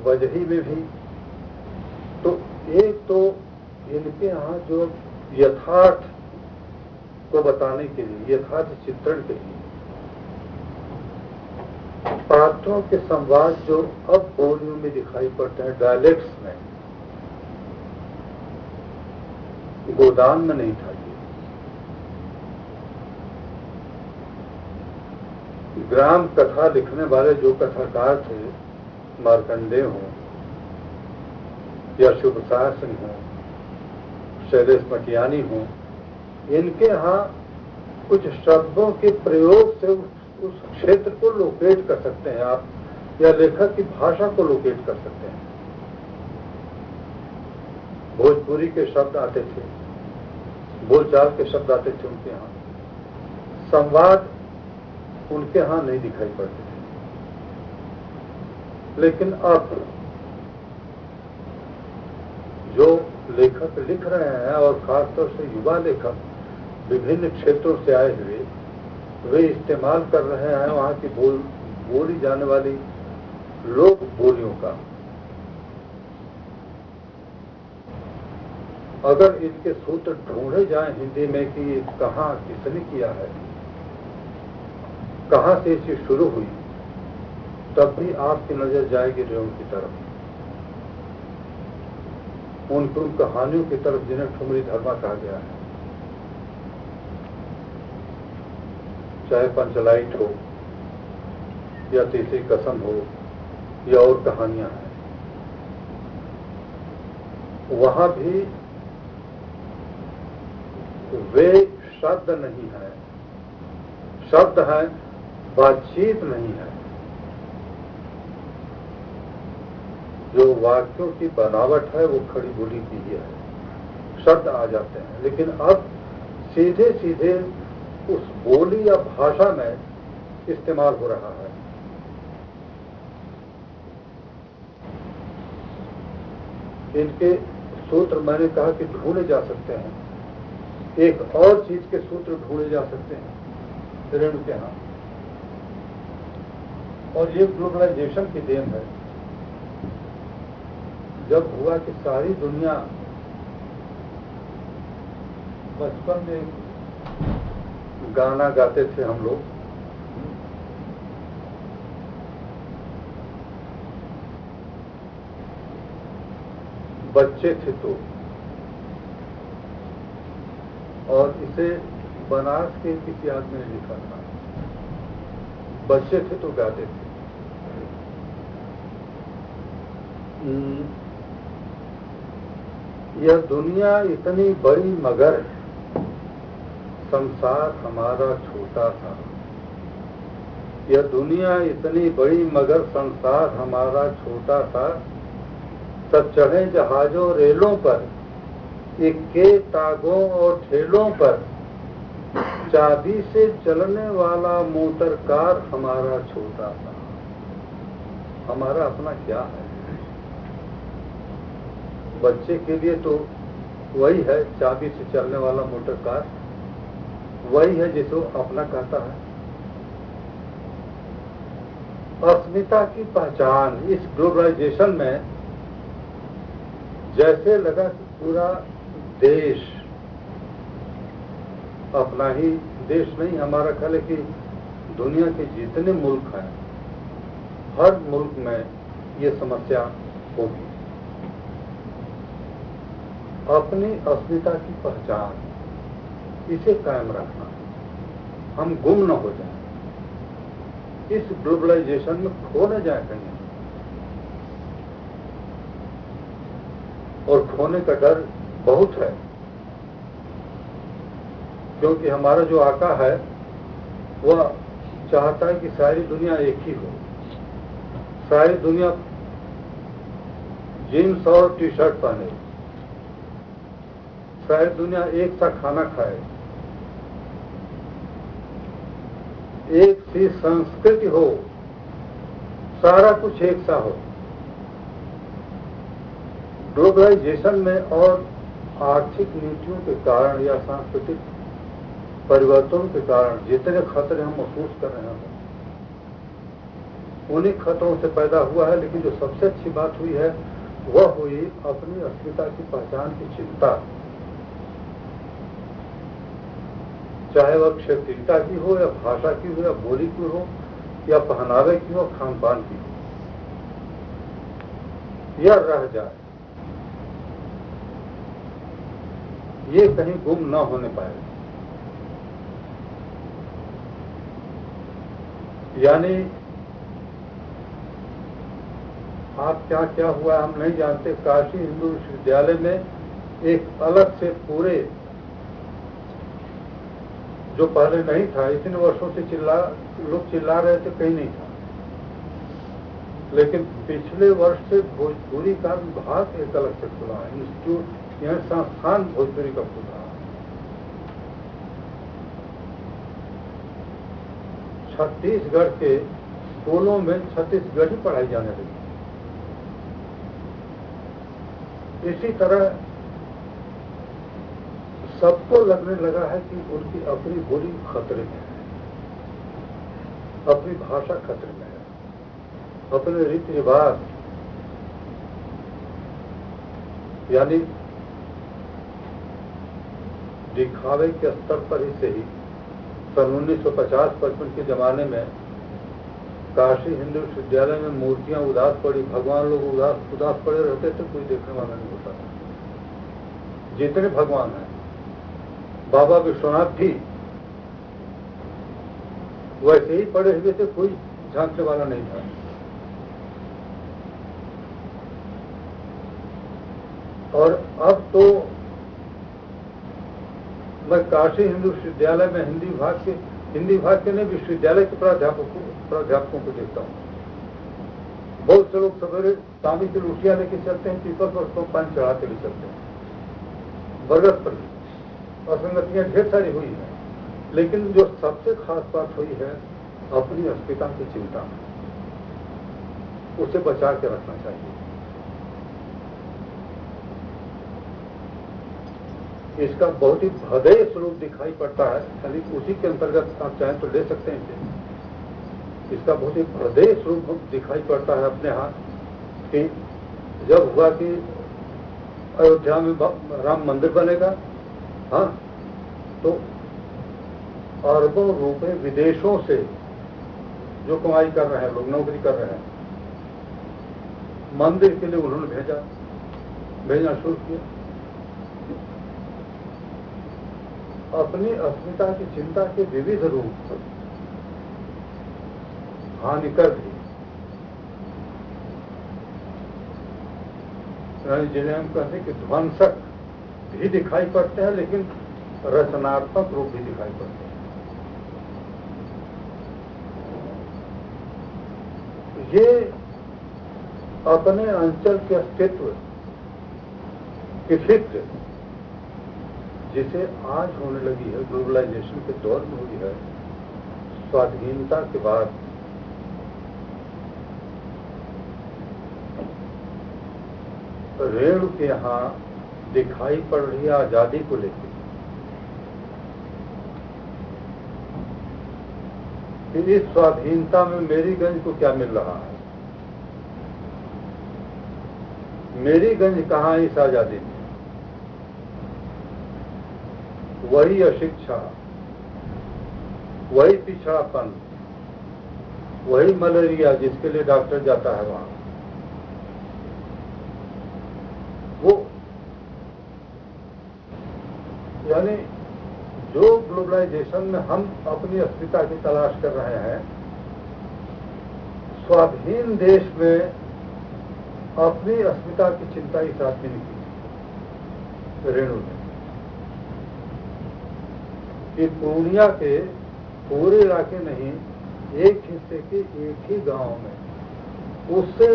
वजही में भी। तो एक तो इनके यहाँ जो यथार्थ को बताने के लिए, यथार्थ चित्रण के लिए पात्रों के संवाद जो अब बोलियों में दिखाई पड़ते हैं, डायलेक्ट्स में, गोदान में नहीं था ये। ग्राम कथा लिखने वाले जो कथाकार थे, मार्कंडेय हों या शुभसार सिंह हों, शैलेश मटियानी हों, इनके यहाँ कुछ शब्दों के प्रयोग से उस क्षेत्र को लोकेट कर सकते हैं आप, या लेखक की भाषा को लोकेट कर सकते हैं। भोजपुरी के शब्द आते थे, बोलचाल के शब्द आते थे उनके यहाँ, संवाद उनके यहाँ नहीं दिखाई पड़ते थे। लेकिन अब जो लेखक लिख रहे हैं, और खासतौर से युवा लेखक विभिन्न क्षेत्रों से आए हुए, वे इस्तेमाल कर रहे हैं वहाँ की बोली जाने वाली लोक बोलियों का। अगर इनके सूत्र ढूंढे जाएं हिंदी में कि ये कहाँ किसने किया है, कहाँ से ये शुरू हुई, तब भी आपकी नजर जाएगी रेवण की तरफ, उन कहानियों की तरफ जिन्हें ठुमरी धर्मा कहा गया है। चाहे पंचलाइट हो या तीसरी कसम हो या और कहानियां हैं, वहां भी वे शब्द नहीं है, शब्द है, बातचीत नहीं है। जो वाक्यों की बनावट है वो खड़ी बोली की ही है, शब्द आ जाते हैं, लेकिन अब सीधे सीधे उस बोली या भाषा में इस्तेमाल हो रहा है। इनके सूत्र मैंने कहा कि ढूंढे जा सकते हैं, एक और चीज के सूत्र ढूंढे जा सकते हैं रेणु के यहाँ, और ये ग्लोबलाइजेशन की देन है। जब हुआ कि सारी दुनिया, बचपन में गाना गाते थे हम लोग, बच्चे थे तो, और इसे बनारस के किसी आदमी ने लिखा था, बच्चे थे तो गाते थे। यह दुनिया इतनी बड़ी मगर संसार हमारा छोटा था। यह दुनिया इतनी बड़ी मगर संसार हमारा छोटा था। सब चढ़े जहाजों रेलों पर, इक्के तागों और ठेलों पर, चाबी से चलने वाला मोटर कार हमारा छोटा था। हमारा अपना क्या है? बच्चे के लिए तो वही है, चाबी से चलने वाला मोटर कार वही है जिसे वो अपना कहता है। अस्मिता की पहचान इस ग्लोबलाइजेशन में जैसे लगा कि पूरा देश, अपना ही देश नहीं, हमारा ख्याल है कि दुनिया के जितने मुल्क हैं, हर मुल्क में ये समस्या होगी। अपनी अस्मिता की पहचान, इसे कायम रखना, हम गुम न हो जाएं, इस ग्लोबलाइजेशन में खो न जाए कहीं, और खोने का डर बहुत है, क्योंकि हमारा जो आका है वह चाहता है कि सारी दुनिया एक ही हो, सारी दुनिया जीन्स और टी शर्ट पहने, सारी दुनिया एक सा खाना खाए, एक सी संस्कृति हो, सारा कुछ एक सा हो। ग्लोबलाइजेशन में और आर्थिक नीतियों के कारण या सांस्कृतिक परिवर्तनों के कारण जितने खतरे हम महसूस कर रहे हैं, उन्हीं खतरों से पैदा हुआ है। लेकिन जो सबसे अच्छी बात हुई है वह हुई अपनी अस्मिता की पहचान की चिंता, चाहे वह क्षेत्रीयता की हो या भाषा की हो या बोली की हो या पहनावे की हो, खान पान की हो, या रह जाए, ये कहीं गुम न होने पाए। यानी आप क्या क्या हुआ हम नहीं जानते। काशी हिंदू विश्वविद्यालय में एक अलग से पूरे, जो पहले नहीं था, इतने वर्षों से लोग चिल्ला रहे थे, कहीं नहीं था, लेकिन पिछले वर्ष से भोजपुरी का विभाग एक अलग से खुला है, इंस्टीट्यूट, यह संस्थान भोजपुरी का खुला है। छत्तीसगढ़ के स्कूलों में छत्तीसगढ़ी पढ़ाई जाने लगी। इसी तरह सबको लगने लगा है कि उनकी अपनी बोली खतरे में है, अपनी भाषा खतरे में है, अपने रीति रिवाज, यानी दिखावे के स्तर पर ही से ही सन 1950-55 के जमाने में काशी हिंदू विश्वविद्यालय में मूर्तियां उदास पड़ी, भगवान लोग उदास पड़े रहते थे, कोई देखने वाला नहीं होता था। जितने भगवान हैं, बाबा विश्वनाथ भी वैसे ही पड़े हुए थे, कोई झांकने वाला नहीं था। और अब तो मैं काशी हिंदू विश्वविद्यालय में हिंदी विभाग के नहीं, विश्वविद्यालय के प्राध्यापकों को देखता हूँ। बहुत से लोग सवेरे तांबी की लुटियां लेके चलते हैं, पीपल पर उसको पानी चढ़ा के ले चलते हैं, बरगद पर असंगतियां ढेर सारी हुई हैं, लेकिन जो सबसे खास बात हुई है, अपनी अस्मिता की चिंता, उसे बचा के रखना चाहिए। इसका बहुत ही भदेय स्वरूप दिखाई पड़ता है, खाली उसी के अंतर्गत आप चाहें तो ले सकते हैं इसे। इसका बहुत ही भदेय स्वरूप दिखाई पड़ता है अपने हाथ कि जब हुआ कि अयोध्या में राम मंदिर बनेगा, हाँ, तो अरबों रुपए विदेशों से जो कमाई कर रहे हैं लोग, नौकरी कर रहे हैं, मंदिर के लिए उन्होंने भेजना शुरू किया। अपनी अस्मिता की चिंता के विविध रूप हानिकर भी, जिन्हें हम कहते हैं कि ध्वंसक भी दिखाई पड़ते हैं, लेकिन रचनात्मक रूप भी दिखाई पड़ते हैं। ये अपने अंचल के अस्तित्व की फिक्र, जिसे आज होने लगी है, ग्लोबलाइजेशन के दौर में हुई है, स्वाधीनता के बाद रेणु के यहां दिखाई पड़ रही है आजादी को लेकर कि इस स्वाधीनता में मेरीगंज को क्या मिल रहा है, मेरीगंज कहां इस आजादी में? वही अशिक्षा, वही पिछड़ापन, वही मलेरिया जिसके लिए डॉक्टर जाता है वहां, वो यानी जो ग्लोबलाइजेशन में हम अपनी अस्मिता की तलाश कर रहे हैं, स्वाधीन देश में अपनी अस्मिता की चिंता इस आदमी ने की, रेणु ने, कि पूर्णिया के पूरे इलाके नहीं, एक हिस्से के एक ही गांव में, उससे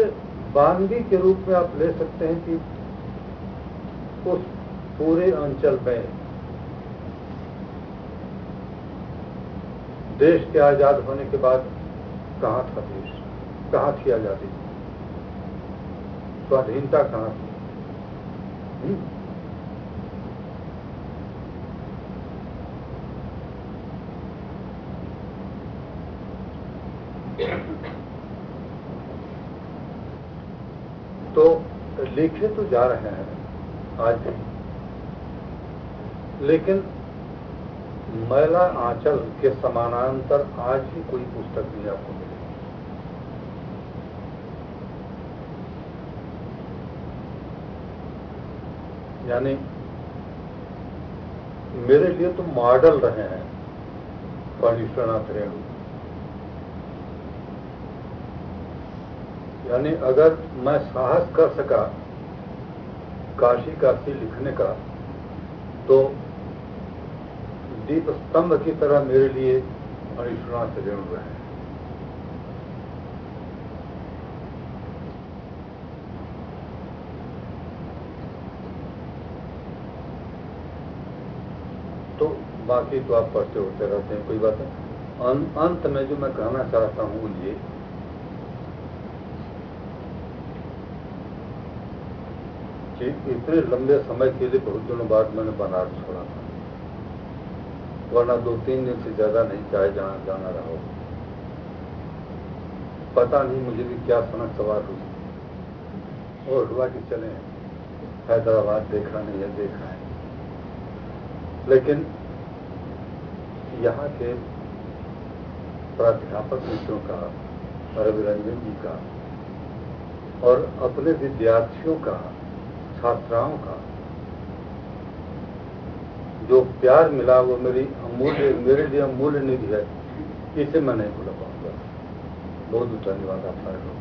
वानगी के रूप में आप ले सकते हैं कि उस पूरे अंचल में देश के आजाद होने के बाद कहां था देश, कहां थी आजादी, स्वाधीनता कहां थी? तो लिखे तो जा रहे हैं आज भी, लेकिन मैला आंचल के समानांतर आज भी कोई पुस्तक नहीं आपको मिलेगी। यानी मेरे लिए तो मॉडल रहे हैं पंडित विश्वनाथ रेणु। यानी अगर मैं साहस कर सका काशी काशी लिखने का, तो दीप स्तंभ की तरह मेरे लिए पंडित विश्वनाथ रेणु रहे। तो बाकी तो आप पढ़ते होते रहते हैं, कोई बात नहीं। अंत में जो मैं कहना चाहता हूं ये कि इतने लंबे समय के लिए बहुत दिनों बाद मैंने बनारस छोड़ा था, वरना 2-3 दिन से ज्यादा नहीं चाहे जाना रहा हो। पता नहीं मुझे भी क्या सनक सवार हुई और हुआ कि चले हैदराबाद देखा नहीं है, देखा है। लेकिन यहाँ के प्राध्यापक मित्रों का, रविरंजन जी का और अपने विद्यार्थियों का, छात्राओं का जो प्यार मिला वो मेरे लिए अमूल्य निधि है। इसे मैं नहीं भूल पाऊंगा। बहुत बहुत धन्यवाद आप सारे लोग।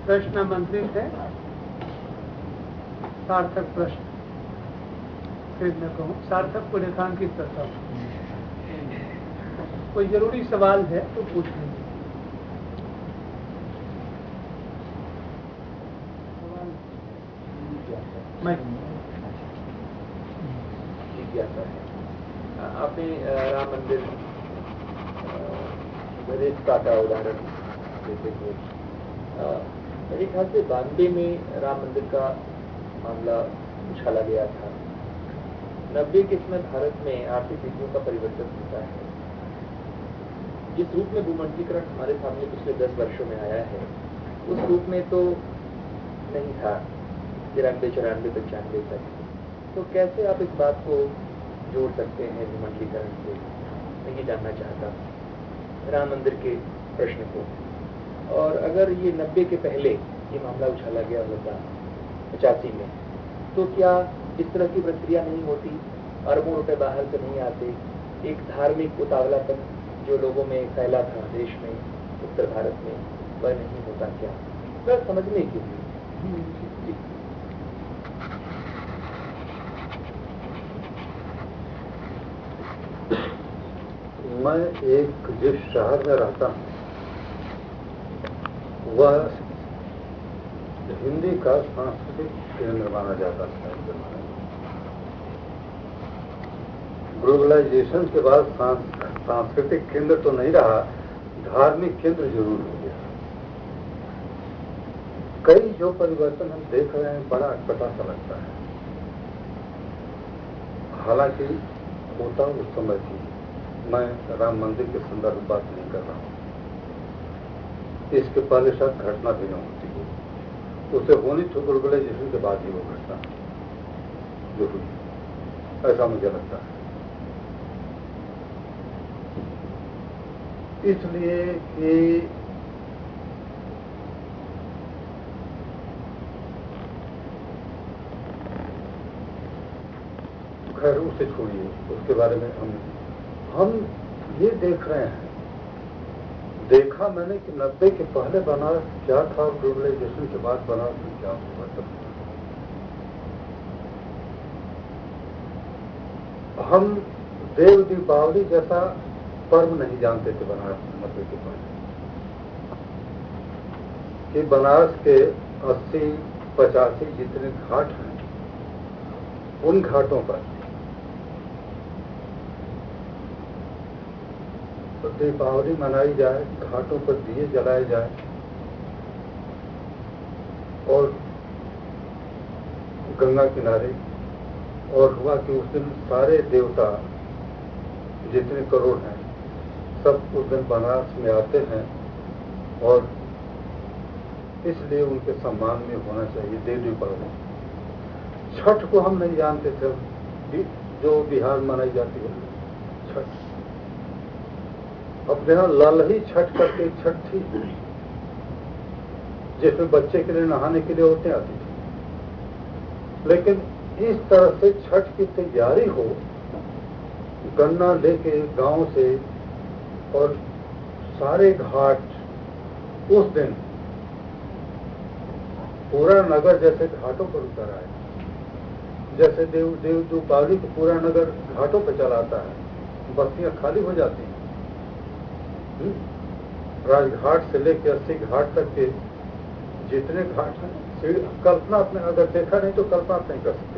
प्रश्न आमंत्रित है, सार्थक प्रश्न, फिर मैं कहूँ सार्थक को रेखांकित करता हूँ। कोई जरूरी सवाल है तो पूछ लीजिए। मैं जिज्ञासा है, आपने राम मंदिर रेस्ता का उदाहरण देते हुए, मेरे ख्याल से 92 में राम मंदिर का मामला उछाला गया था। 90 के समय भारत में आर्थिक नीतियों का परिवर्तन होता है। जिस रूप में भूमंडलीकरण हमारे सामने पिछले 10 वर्षों में आया है, उस रूप में तो नहीं था 93, 94, 95 तक। तो कैसे आप इस बात को जोड़ सकते हैं भूमंडलीकरण से? मैं ये जानना चाहता हूँ राम मंदिर के प्रश्न को। और अगर ये 90 के पहले ये मामला उछाला गया होता 85 में, तो क्या इस तरह की प्रक्रिया नहीं होती? अरबों रुपए बाहर से नहीं आते? एक धार्मिक उतावलापन जो लोगों में फैला था देश में, उत्तर भारत में, वह नहीं होता क्या? बस समझने के लिए। मैं एक जिस शहर में रहता हूँ वह हिंदी का सांस्कृतिक केंद्र माना जाता था। ग्लोबलाइजेशन के बाद सांस्कृतिक केंद्र तो नहीं रहा, धार्मिक केंद्र जरूर हो गया। कई जो परिवर्तन हम देख रहे हैं बड़ा अटपटा सा लगता है। हालांकि होता उस समय थी, मैं राम मंदिर के संदर्भ में बात नहीं कर रहा हूं। इसके पहले शायद घटना भी न होती हो, उसे होनी तो ग्लोबलाइजेशन के बाद ही वो घटना जो हुई, ऐसा मुझे लगता है। इसलिए कि खैर उसे छोड़िए, उसके बारे में हम ये देख रहे हैं। देखा मैंने कि 90 के पहले बनारस क्या था और ग्लोबलाइजेशन के बाद बनारस में क्या परिवर्तन हुआ। हम देव दीपावली जैसा पर्व नहीं जानते थे बनारस में 90 के पहले, कि बनारस के 80-85 जितने घाट हैं, उन घाटों पर तो दीपावली मनाई जाए, घाटों पर दिए जलाए जाए, और गंगा किनारे, और हुआ कि उस दिन सारे देवता जितने करोड़ हैं सब उस दिन बनारस में आते हैं, और इसलिए उनके सम्मान में होना चाहिए देव दीपावली। छठ को हम नहीं जानते थे, जो बिहार में मनाई जाती है, छठ। अब यहाँ लालही छठ करके एक छठ थी जिसमें बच्चे के लिए नहाने के लिए औरतें आती थी। लेकिन इस तरह से छठ की तैयारी हो, गन्ना लेके गांव से और सारे घाट उस दिन पूरा नगर जैसे घाटों पर उतर आए, जैसे देव दीपावली को पूरा नगर घाटों पर चलाता है, बस्तियां खाली हो जाती हैं। राजघाट से लेकर 80 घाट तक के जितने घाट हैं, कल्पना अपने अगर देखा नहीं तो कल्पना नहीं कर सकते।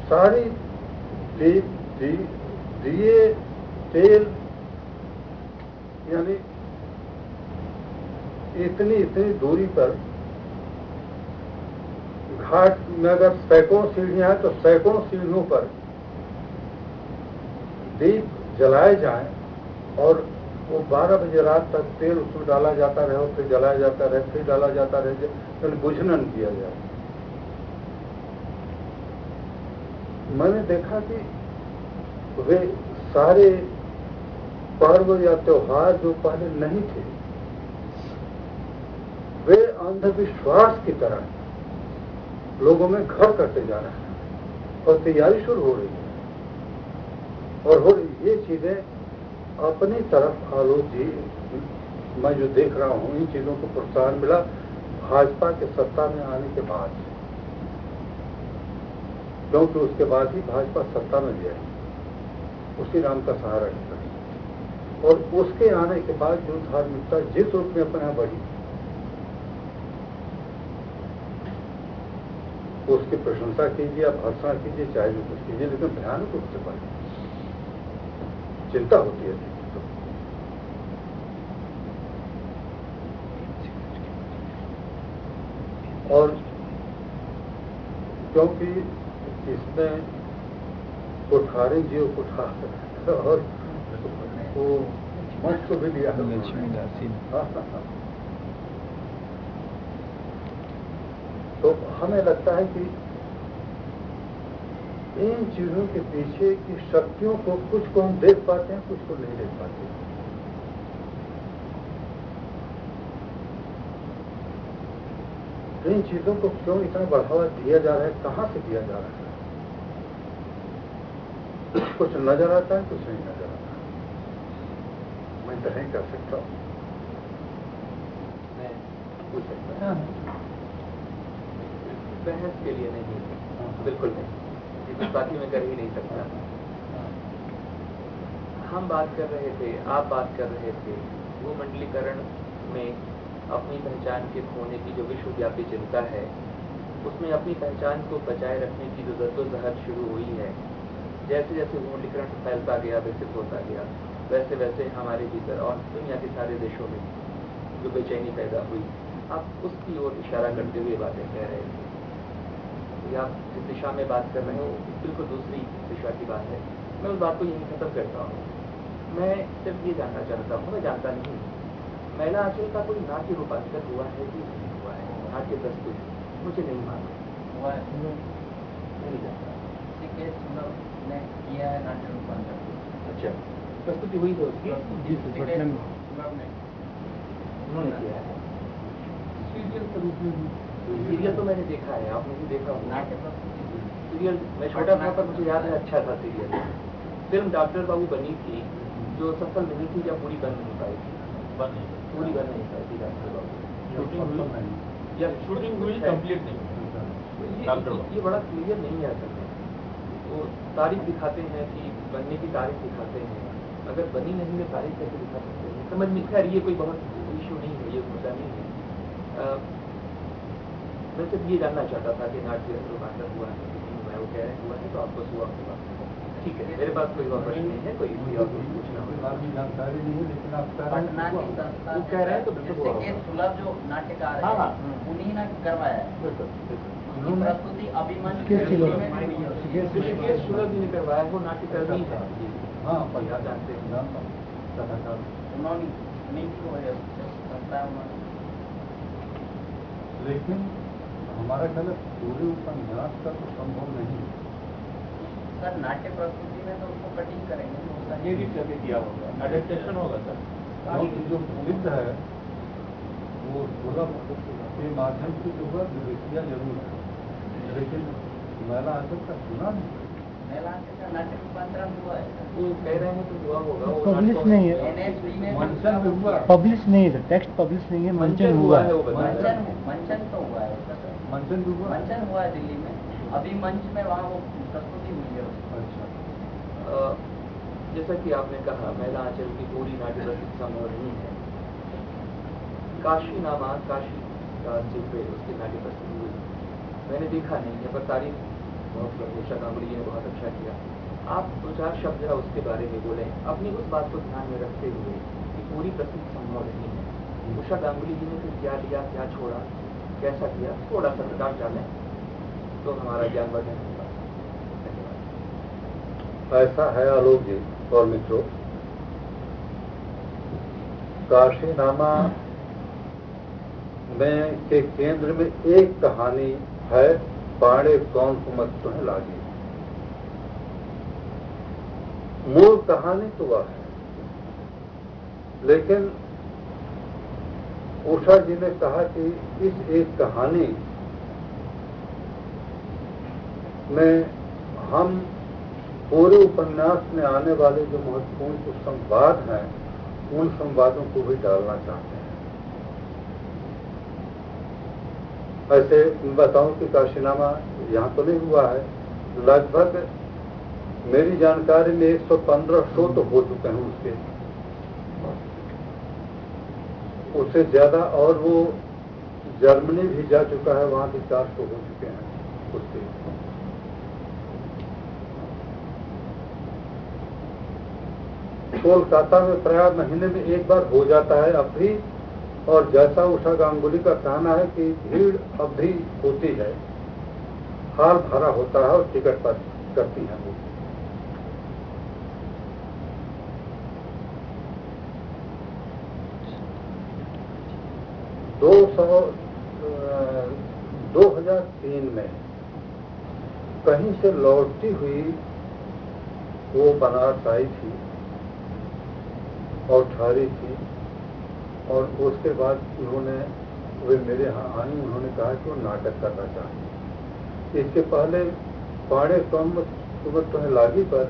सारी दिए तेल यानी इतनी दूरी पर घाट में अगर सैकड़ों सीढ़ियां हैं तो सैकड़ों सीढ़ियों पर दीप जलाए जाएं और वो 12 बजे रात तक तेल उसमें डाला जाता रहे और फिर जलाया जाता रहे, फिर डाला जाता रहे, फिर बुझनन किया जाए। मैंने देखा कि वे सारे पर्व या त्योहार जो पहले नहीं थे, वे अंधविश्वास की तरह लोगों में घर करते जा रहे हैं और तैयारी शुरू हो रही है। और हो ये चीजें अपनी तरफ आलोक जी, मैं जो देख रहा हूं, इन चीजों को प्रोत्साहन मिला भाजपा के सत्ता में आने के बाद, क्योंकि उसके बाद ही भाजपा सत्ता में भी आई, उसी राम का सहारा लिया। और उसके आने के बाद जो धार्मिकता जिस रूप में अपने यहाँ बढ़ी, उसकी प्रशंसा कीजिए, आप भर्त्सना कीजिए, चाहे जो कुछ कीजिए, लेकिन भयानक रूप से बढ़ी। चिंता होती है। और क्योंकि इसमें कोठारी जी कोठार और वो मंच को भी लिया तो हमें लगता है कि इन चीजों के पीछे की शक्तियों को कुछ को हम देख पाते हैं, कुछ को नहीं देख पाते। इन चीजों को क्यों इतना बढ़ावा दिया जा रहा है, कहां से दिया जा रहा है? कुछ नजर आता है, कुछ नहीं नजर आता। मैं तो नहीं कर सकता हूं। मैं पूछ सकता हूं? बहस के लिए नहीं, बिल्कुल नहीं, इस बात में कर ही नहीं सकता। हम बात कर रहे थे, आप बात कर रहे थे भूमंडलीकरण में अपनी पहचान के खोने की जो विश्वव्यापी चिंता है, उसमें अपनी पहचान को बचाए रखने की जो जद्दोजहद शुरू हुई है, जैसे जैसे भूमंडलीकरण फैलता गया, विकसित होता गया, वैसे वैसे हमारे भीतर और दुनिया के सारे देशों में जो बेचैनी पैदा हुई, आप उसकी ओर इशारा करते हुए बातें कह रहे थे। आप जिस दिशा में बात कर रहे हो बिल्कुल दूसरी दिशा की बात है। मैं उस बात को यहीं खत्म करता हूँ। मैं सिर्फ ये जानना चाहता हूँ, मैं जानता नहीं, महिला आंचल का कोई नाट्य रूपांतर हुआ है कि नहीं हुआ है? नाट्य प्रस्तुत मुझे नहीं मालूम हुआ है, नहीं जानता। किया है नाट्य रूपांतर। अच्छा, प्रस्तुति हुई तो उसकी उन्होंने किया है। सीरियल तो मैंने देखा है, आपने भी देखा होगा। सीरियल मैं छोटा था पर मुझे याद है, अच्छा था सीरियल। फिल्म डॉक्टर बाबू बनी थी जो सफल नहीं थी या पूरी बन नहीं पाई थी, पूरी बन नहीं पाई थी डॉक्टर बाबू, या शूटिंग हुई कंप्लीट नहीं। ये बड़ा क्लियर नहीं है असल में। वो तारीख दिखाते हैं कि बनने की तारीख दिखाते हैं, अगर बनी नहीं है तारीख कैसे दिखा सकते हैं? समझ में, खैर ये कोई बहुत इशू नहीं है, ये मुद्दा नहीं है। मैं सिर्फ ये जानना चाहता था कि नाट्य रूपांतर हुआ है, मैं वो कह रहे हुआ है तो आपको हुआ आपके पास। ठीक है, मेरे पास कोई और प्रश्न नहीं है, कोई और पूछना हो जानकारी नहीं है, लेकिन आप वो कह रहे हैं तो बिल्कुल सुलभ जो नाट्यकार है उन्हीं ने करवाया है प्रस्तुति अभिमन्यु सुलभ जी ने करवाया, वो नाट्यकर्मी है। हाँ, आप जानते हैं, उन्होंने लेकिन हमारा ख्याल पूरे उपन्यास का तो संभव नहीं सर नाट्य प्रस्तुति में तो उसको कटिंग करेंगे तो उसका ये भी करके किया होगा, एडेप्टेशन होगा सर। जो नृत्य है वो सुलभ के माध्यम से जो है विवेकिया जरूर है, लेकिन महिला आंचल का सुना नहीं। महिला का नाट्य रूपांतरण हुआ है सर। वो कह रहे हैं तो हुआ होगा, वो पब्लिश नाटकों नहीं है, NHB में मंचन में हुआ, पब्लिश नहीं है, टेक्स्ट पब्लिश नहीं है, मंचन हुआ है। वो बताया। मंचन तो हुआ है उसका सर। मंचन भी हुआ। मंचन हुआ है दिल्ली में, अभी मंच में वहाँ वो प्रस्तुति हुई है उसकी। अच्छा, जैसा कि आपने कहा महिला आंचल की पूरी नाट्य प्रस्तुति संभव नहीं है। काशी नामा, काशी राज्य पे उसकी नाट्य प्रस्तुति हुई, मैंने देखा नहीं है, पर तारीफ बहुत उषा गांगुली जी ने बहुत अच्छा किया। आप दो चार शब्द जरा उसके बारे में बोलें, अपनी उस बात को ध्यान में रखते हुए कि पूरी प्रस्तुति संभव नहीं है। उषा गांगुली जी ने फिर क्या लिया, क्या छोड़ा, कैसा किया, थोड़ा सा प्रकाश डालें तो हमारा ज्ञान बढ़ने होगा। ऐसा है आलोक जी और मित्रों, काशी नामा में के केंद्र में एक कहानी है, पाड़े कौन सुमत तुम्हें लागी। मूल कहानी तो वह है, लेकिन उषा जी ने कहा कि इस एक कहानी में हम पूरे उपन्यास में आने वाले जो महत्वपूर्ण कुछ संवाद हैं, उन संवादों को भी डालना चाहते हैं। ऐसे बताऊं कि काशीनामा यहाँ तो नहीं हुआ है, लगभग मेरी जानकारी में 115 शो तो हो चुके हैं उसके, उससे ज्यादा, और वो जर्मनी भी जा चुका है, वहां भी 4 शो हो चुके हैं उसके। कोलकाता में प्राय महीने में एक बार हो जाता है अब भी, और जैसा उषा गांगुली का कहना है कि भीड़ अब भी होती है, हाल भरा होता है और टिकट पर करती है वो। दो 2003 में कहीं से लौटती हुई वो बनारस आई थी और ठहरी थी, और उसके बाद उन्होंने, वे मेरे यहाँ आई, उन्होंने कहा कि वो नाटक करना चाहिए। इसके पहले पाड़े कम तुम्हें लागी पर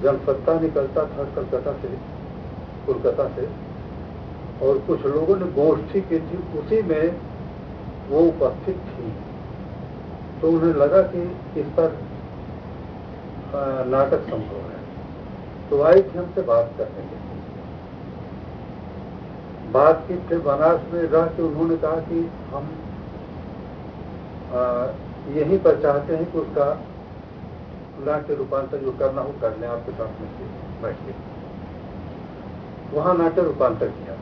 जनसत्ता निकलता था कलकत्ता से, कोलकाता से, और कुछ लोगों ने गोष्ठी की थी, उसी में वो उपस्थित थी, तो उन्हें लगा कि इस पर नाटक संभव है, तो आई थी हमसे बात करने के लिए। बात की फिर बनारस में रह के उन्होंने कहा कि हम यहीं पर चाहते हैं कि उसका नाट्य रूपांतर जो करना हो कर लें, आपके साथ में बैठ के वहां नाट्य रूपांतर किया।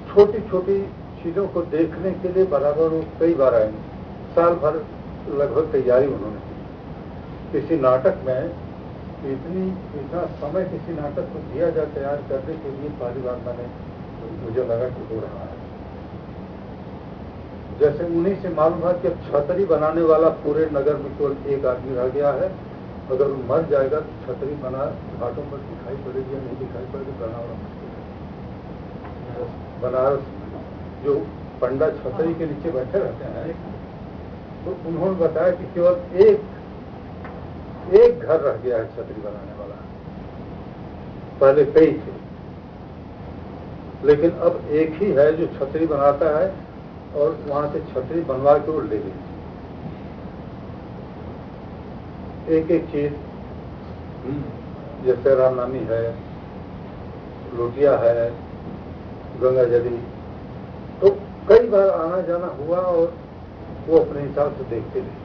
छोटी छोटी चीजों को देखने के लिए बराबर वो कई बार आए, साल भर लगभग तैयारी उन्होंने की। किसी नाटक में इतना समय किसी नाटक को दिया जाए तैयार करने के लिए, पहली बार मुझे लगा कि हो रहा है। जैसे उन्हीं से मालूम है कि छतरी बनाने वाला पूरे नगर में केवल एक आदमी रह गया है, अगर वो मर जाएगा तो छतरी बना घाटों पर दिखाई पड़ेगी या नहीं दिखाई पड़ेगी, बनाना मुश्किल है। बनारस जो पंडा छतरी के नीचे बैठे रहते हैं, तो उन्होंने बताया कि केवल एक घर रह गया है छतरी बनाने वाला, पहले कई थे, लेकिन अब एक ही है जो छतरी बनाता है, और वहां से छतरी बनवा के वो ले गई। एक एक चीज, जैसे रामनामी है, लोटिया है, गंगा जली, तो कई बार आना जाना हुआ और वो अपने हिसाब से देखते रहे।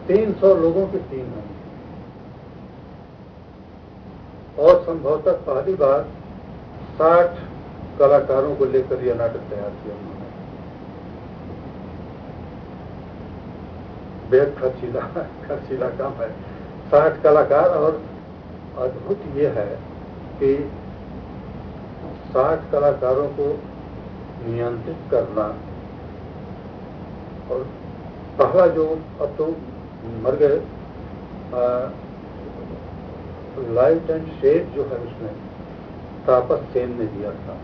300 लोगों की टीम है, और संभवतः पहली बार 60 कलाकारों को लेकर यह नाटक तैयार किया उन्होंने। बेहद खर्चीला काम है, 60 कलाकार, और अद्भुत ये है कि 60 कलाकारों को नियंत्रित करना और पहला जो अब तो मर गए, लाइट एंड शेड जो है उसमें तापस सेन ने दिया था,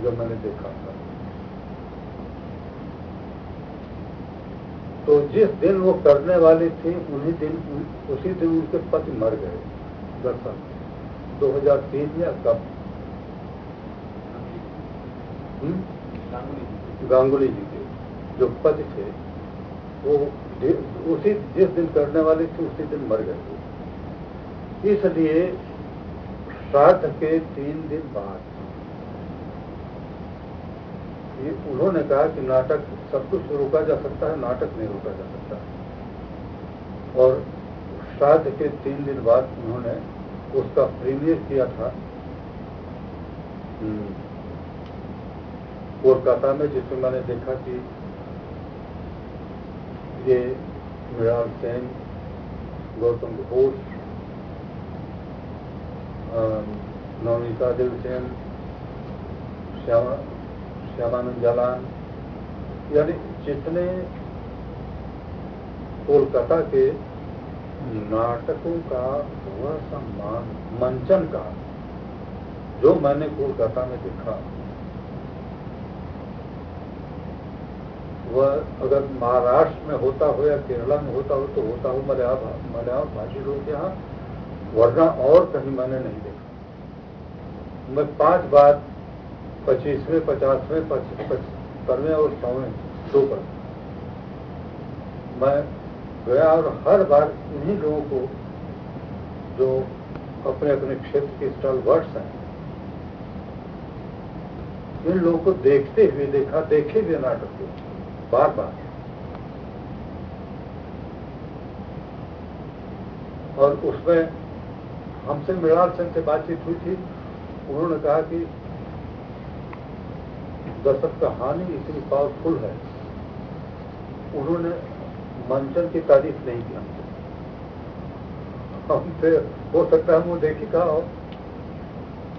जो मैंने देखा था। तो जिस दिन वो करने वाली थी उसी दिन उनके पति मर गए। दरअसल 2003 या कब, गांगुली जी के जो पति थे वो उसी जिस दिन करने वाली थी उसी दिन मर गए। इसलिए श्राद्ध के 3 दिन बाद ये उन्होंने कहा कि नाटक सब कुछ रोका जा सकता है, नाटक नहीं रोका जा सकता। और श्राद्ध के 3 दिन बाद उन्होंने उसका प्रीमियर किया था कोलकाता में, जिसमें मैंने देखा कि ये मृणाल सेन, गौतम घोष, नवनीता देवसेन, श्यामानंद जालान, यानी जितने कोलकाता के नाटकों का वह सम्मान मंचन का जो मैंने कोलकाता में देखा, वह अगर महाराष्ट्र में होता हो या केरला में होता हो तो होता हो मलयालम भाषी लोग के यहाँ, वरना और कहीं मैंने नहीं देखा। मैं 5 बार 25वें, 50वें, 75वें और 100वें शो पर मैं गया और हर बार इन्हीं लोगों को जो अपने अपने क्षेत्र के स्टालवर्ड्स हैं, इन लोगों को देखते हुए देखा, देखे हुए नाटक को बार बार। और उसमें हमसे मृणाल सेन से बातचीत हुई थी, उन्होंने कहा कि दर्शक कहानी इतनी पावरफुल है, उन्होंने मंचन की तारीफ नहीं की हमसे, हो सकता है वो देखी कहा हो।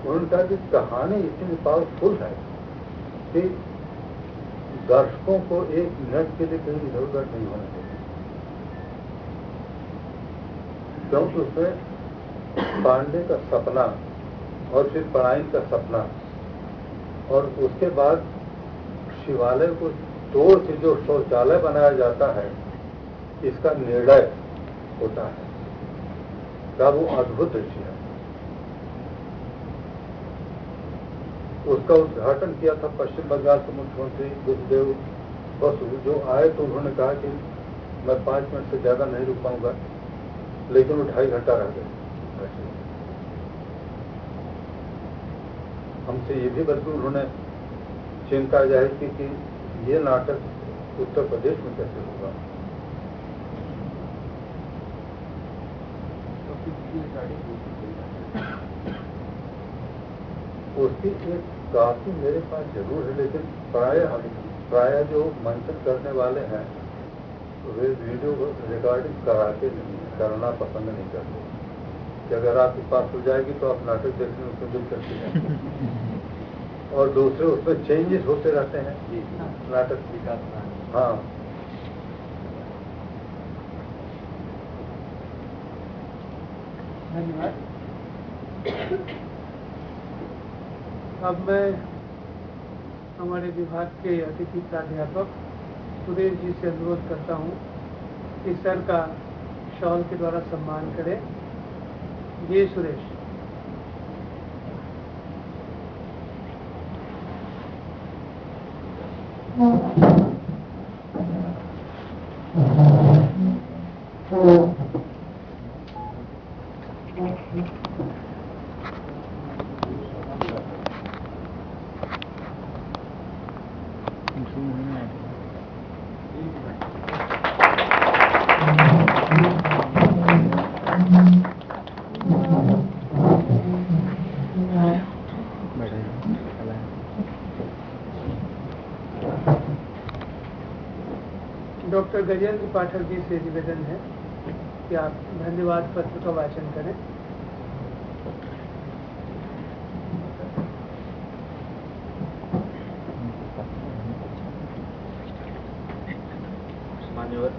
उन्होंने कहा कि कहानी इतनी पावरफुल है कि दर्शकों को 1 मिनट के लिए कहीं इधर उधर नहीं होना चाहिए, क्योंकि उसमें पांडे का सपना और फिर पढ़ाई का सपना और उसके बाद शिवालय को तोड़ के जो शौचालय बनाया जाता है, इसका निर्णय होता है का वो अद्भुत दृश्य है। उसका उद्घाटन किया था पश्चिम बंगाल के मुख्यमंत्री बुद्धदेव बसु, जो आए तो उन्होंने कहा कि मैं 5 मिनट से ज्यादा नहीं रुक पाऊंगा, लेकिन वो 2.5 घंटा रह गए। हमसे ये भी बल्कि उन्होंने चिंता जाहिर की कि ये नाटक उत्तर प्रदेश में कैसे होगा। उसकी एक काफी मेरे पास जरूर है, लेकिन प्राय जो मंचन करने वाले हैं वे वीडियो रिकॉर्डिंग कराते नहीं, करना पसंद नहीं करते कि अगर आपके पास हो जाएगी तो आप नाटक देखने में उसमें दिलचस्पी है। और दूसरे उसमें चेंजेस होते रहते हैं नाटक विकास। हाँ, धन्यवाद। अब मैं हमारे विभाग के अतिथि प्राध्यापक सुरेश जी से अनुरोध करता हूँ कि सर का शॉल के द्वारा सम्मान करें। ये सुरेश। डॉक्टर गजेंद्र पाठक जी से निवेदन है कि आप धन्यवाद पत्र का वाचन करें। सम्मानित मान्यवर,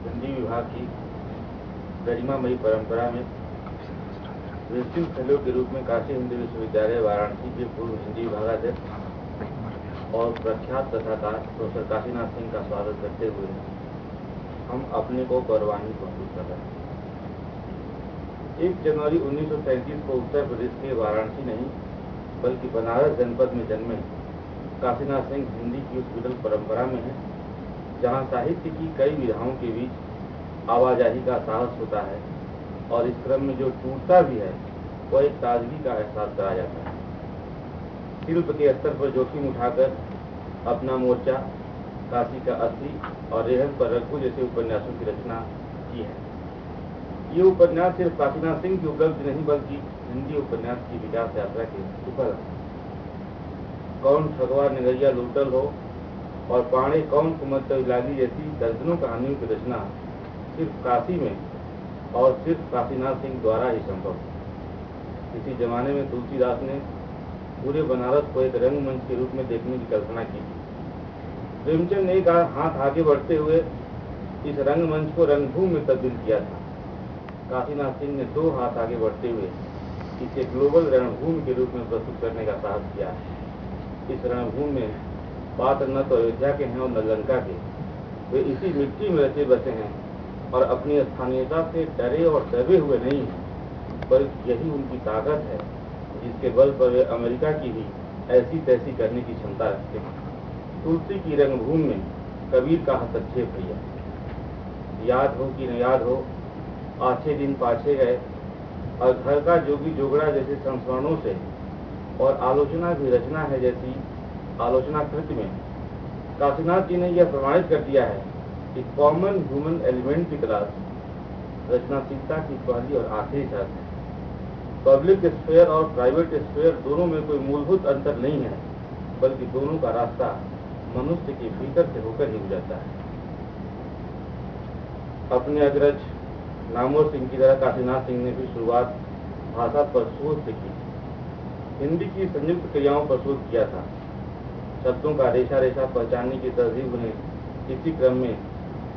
हिंदी विभाग की गरिमामयी परंपरा में विजिटिंग फेलो के रूप में काशी हिंदी विश्वविद्यालय वाराणसी के पूर्व हिंदी विभागाध्यक्ष और प्रख्यात कथाकार प्रोफेसर काशीनाथ सिंह का स्वागत करते हुए हम अपने को गौरवान्वित महसूस कर रहे हैं। 1 जनवरी 1937 को उत्तर प्रदेश के वाराणसी नहीं बल्कि बनारस जनपद में जन्मे काशीनाथ सिंह हिंदी की उस विरल परंपरा में है जहाँ साहित्य की कई विधाओं के बीच आवाजाही का साहस होता है और इस क्रम में जो टूटता भी है वह एक ताजगी का एहसास करा जाता है। शिल्प के स्तर पर जोखिम उठाकर अपना मोर्चा काशी का अस्सी और रेहन पर रघु जैसे उपन्यासों की रचना की है। ये उपन्यास सिर्फ काशीनाथ सिंह की उपलब्धि नहीं बल्कि हिंदी उपन्यास की विकास यात्रा के सुफल है। कौन ठगवा नगरिया लूटल हो और पाणे कौन कुमत लागी जैसी दर्जनों कहानियों की रचना सिर्फ काशी में और सिर्फ काशीनाथ सिंह द्वारा ही संभव। इसी जमाने में तुलसीदास ने पूरे बनारस को एक रंगमंच के रूप में देखने की कल्पना की थी। प्रेमचंद ने एक हाथ आगे बढ़ते हुए इस रंगमंच को रंगभूमि में तब्दील किया था। काशीनाथ सिंह ने 2 हाथ आगे बढ़ते हुए इसे ग्लोबल रणभूमि के रूप में प्रस्तुत करने का साहस किया है। इस रणभूमि में पात्र न तो अयोध्या के हैं और न लंका के, वे इसी मिट्टी में रचे बसे हैं और अपनी स्थानीयता से डरे और दबे हुए नहीं हैं, बल्कि यही उनकी ताकत है जिसके बल पर वे अमेरिका की भी ऐसी तैसी करने की क्षमता रखते हैं। तुलसी की रंगभूमि में कबीर का हस्तक्षेप भैया, याद हो कि न याद हो आछे दिन पाछे गए और घर का जोगी जोगड़ा जैसे संस्मरणों से और आलोचना भी रचना है जैसी आलोचना कृति में काशीनाथ जी ने यह प्रमाणित कर दिया है कि कॉमन ह्यूमन एलिमेंट की तलाश रचनाशीलता की पहली और आखिरी शर्त है। पब्लिक स्फेयर और प्राइवेट स्फेयर दोनों में कोई मूलभूत अंतर नहीं है, बल्कि दोनों का रास्ता मनुष्य के भीतर से होकर ही गुजरता है। अपने अग्रज नामवर सिंह की तरह काशीनाथ सिंह ने भी शुरुआत भाषा पर शोध से की। हिंदी की संयुक्त क्रियाओं पर शोध किया था। शब्दों का रेशा रेशा पहचानने की तरजीह उन्हें इसी क्रम में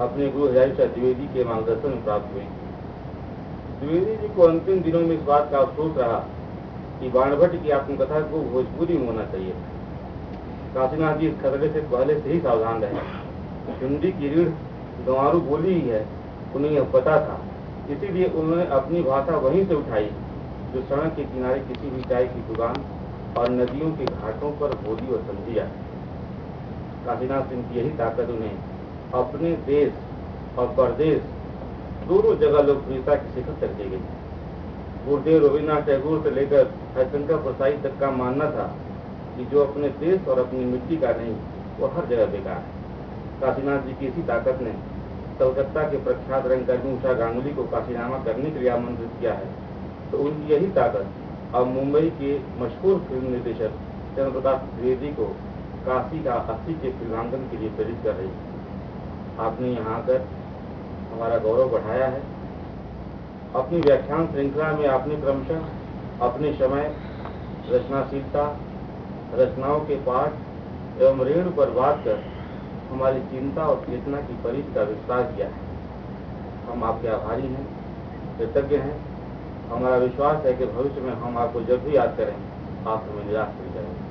अपने गुरु हजारीशा द्विवेदी के मार्गदर्शन में प्राप्त हुई। द्विवेदी जी को अंतिम दिनों में इस बात का अफसोस रहा कि बाणभट्ट की आत्मकथा को भोजपुरी में होना चाहिए। काशीनाथ जी इस खतरे से पहले से ही सावधान रहे। हिंदी की रीढ़ गंवारू बोली ही है, उन्हें यह पता था। इसीलिए उन्होंने अपनी भाषा वहीं से उठाई जो सड़क के किनारे किसी भी चाय की दुकान और नदियों के घाटों पर बोली और समझी जाए। काशीनाथ सिंह की यही ताकत उन्हें अपने देश और परदेश दोनों जगह लोकप्रियता की शिखर तक ले गई। गुरुदेव रविन्द्रनाथ टैगोर से लेकर हरिशंकर प्रसाई तक का मानना था कि जो अपने देश और अपनी मिट्टी का नहीं वो हर जगह बेकार है। काशीनाथ जी की इसी ताकत ने कलकत्ता के प्रख्यात रंगकर्मी उषा गांगुली को काशीनामा करने के लिए आमंत्रित किया है, तो उनकी यही ताकत अब मुंबई के मशहूर फिल्म निर्देशक चंद्रप्रकाश द्विवेदी को काशी का 80 के फिल्मांकन के लिए प्रेरित कर रही है। आपने यहाँ आकर हमारा गौरव बढ़ाया है। अपनी व्याख्यान श्रृंखला में आपने क्रमशः अपने समय, रचनाशीलता, रचनाओं के पाठ एवं रेणु पर बात कर हमारी चिंता और चेतना की परिधि का विस्तार किया है। हम आपके आभारी हैं, कृतज्ञ हैं। हमारा विश्वास है कि भविष्य में हम आपको जब भी याद करें आप हमें निराश नहीं करेंगे।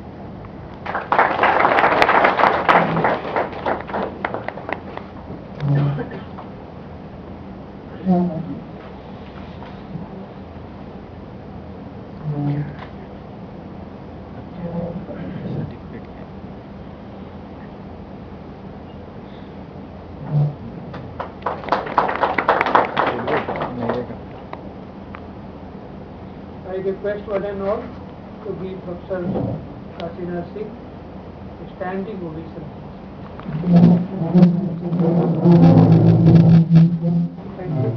I request one and all to give Professor Kaशीनाथ Singh a standing ovation. Thank you.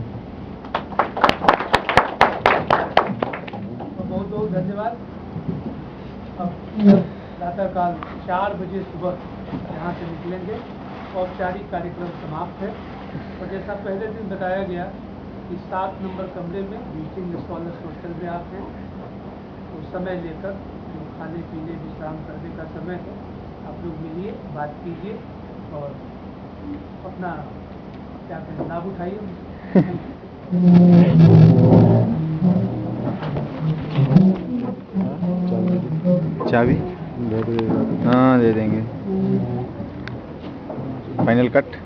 बहुत बहुत धन्यवाद। अब प्रातःकाल 4 बजे सुबह यहाँ से निकलेंगे। औपचारिक कार्यक्रम समाप्त है और जैसा पहले दिन बताया गया इस 7 नंबर कमरे में विजिटिंग स्कॉलर्स हॉस्टल में आप हैं, तो समय लेकर जो खाने पीने विश्राम करने का समय है, आप लोग मिलिए, बात कीजिए और अपना क्या कहें लाभ उठाइए। चाबी हाँ दे देंगे। Final cut.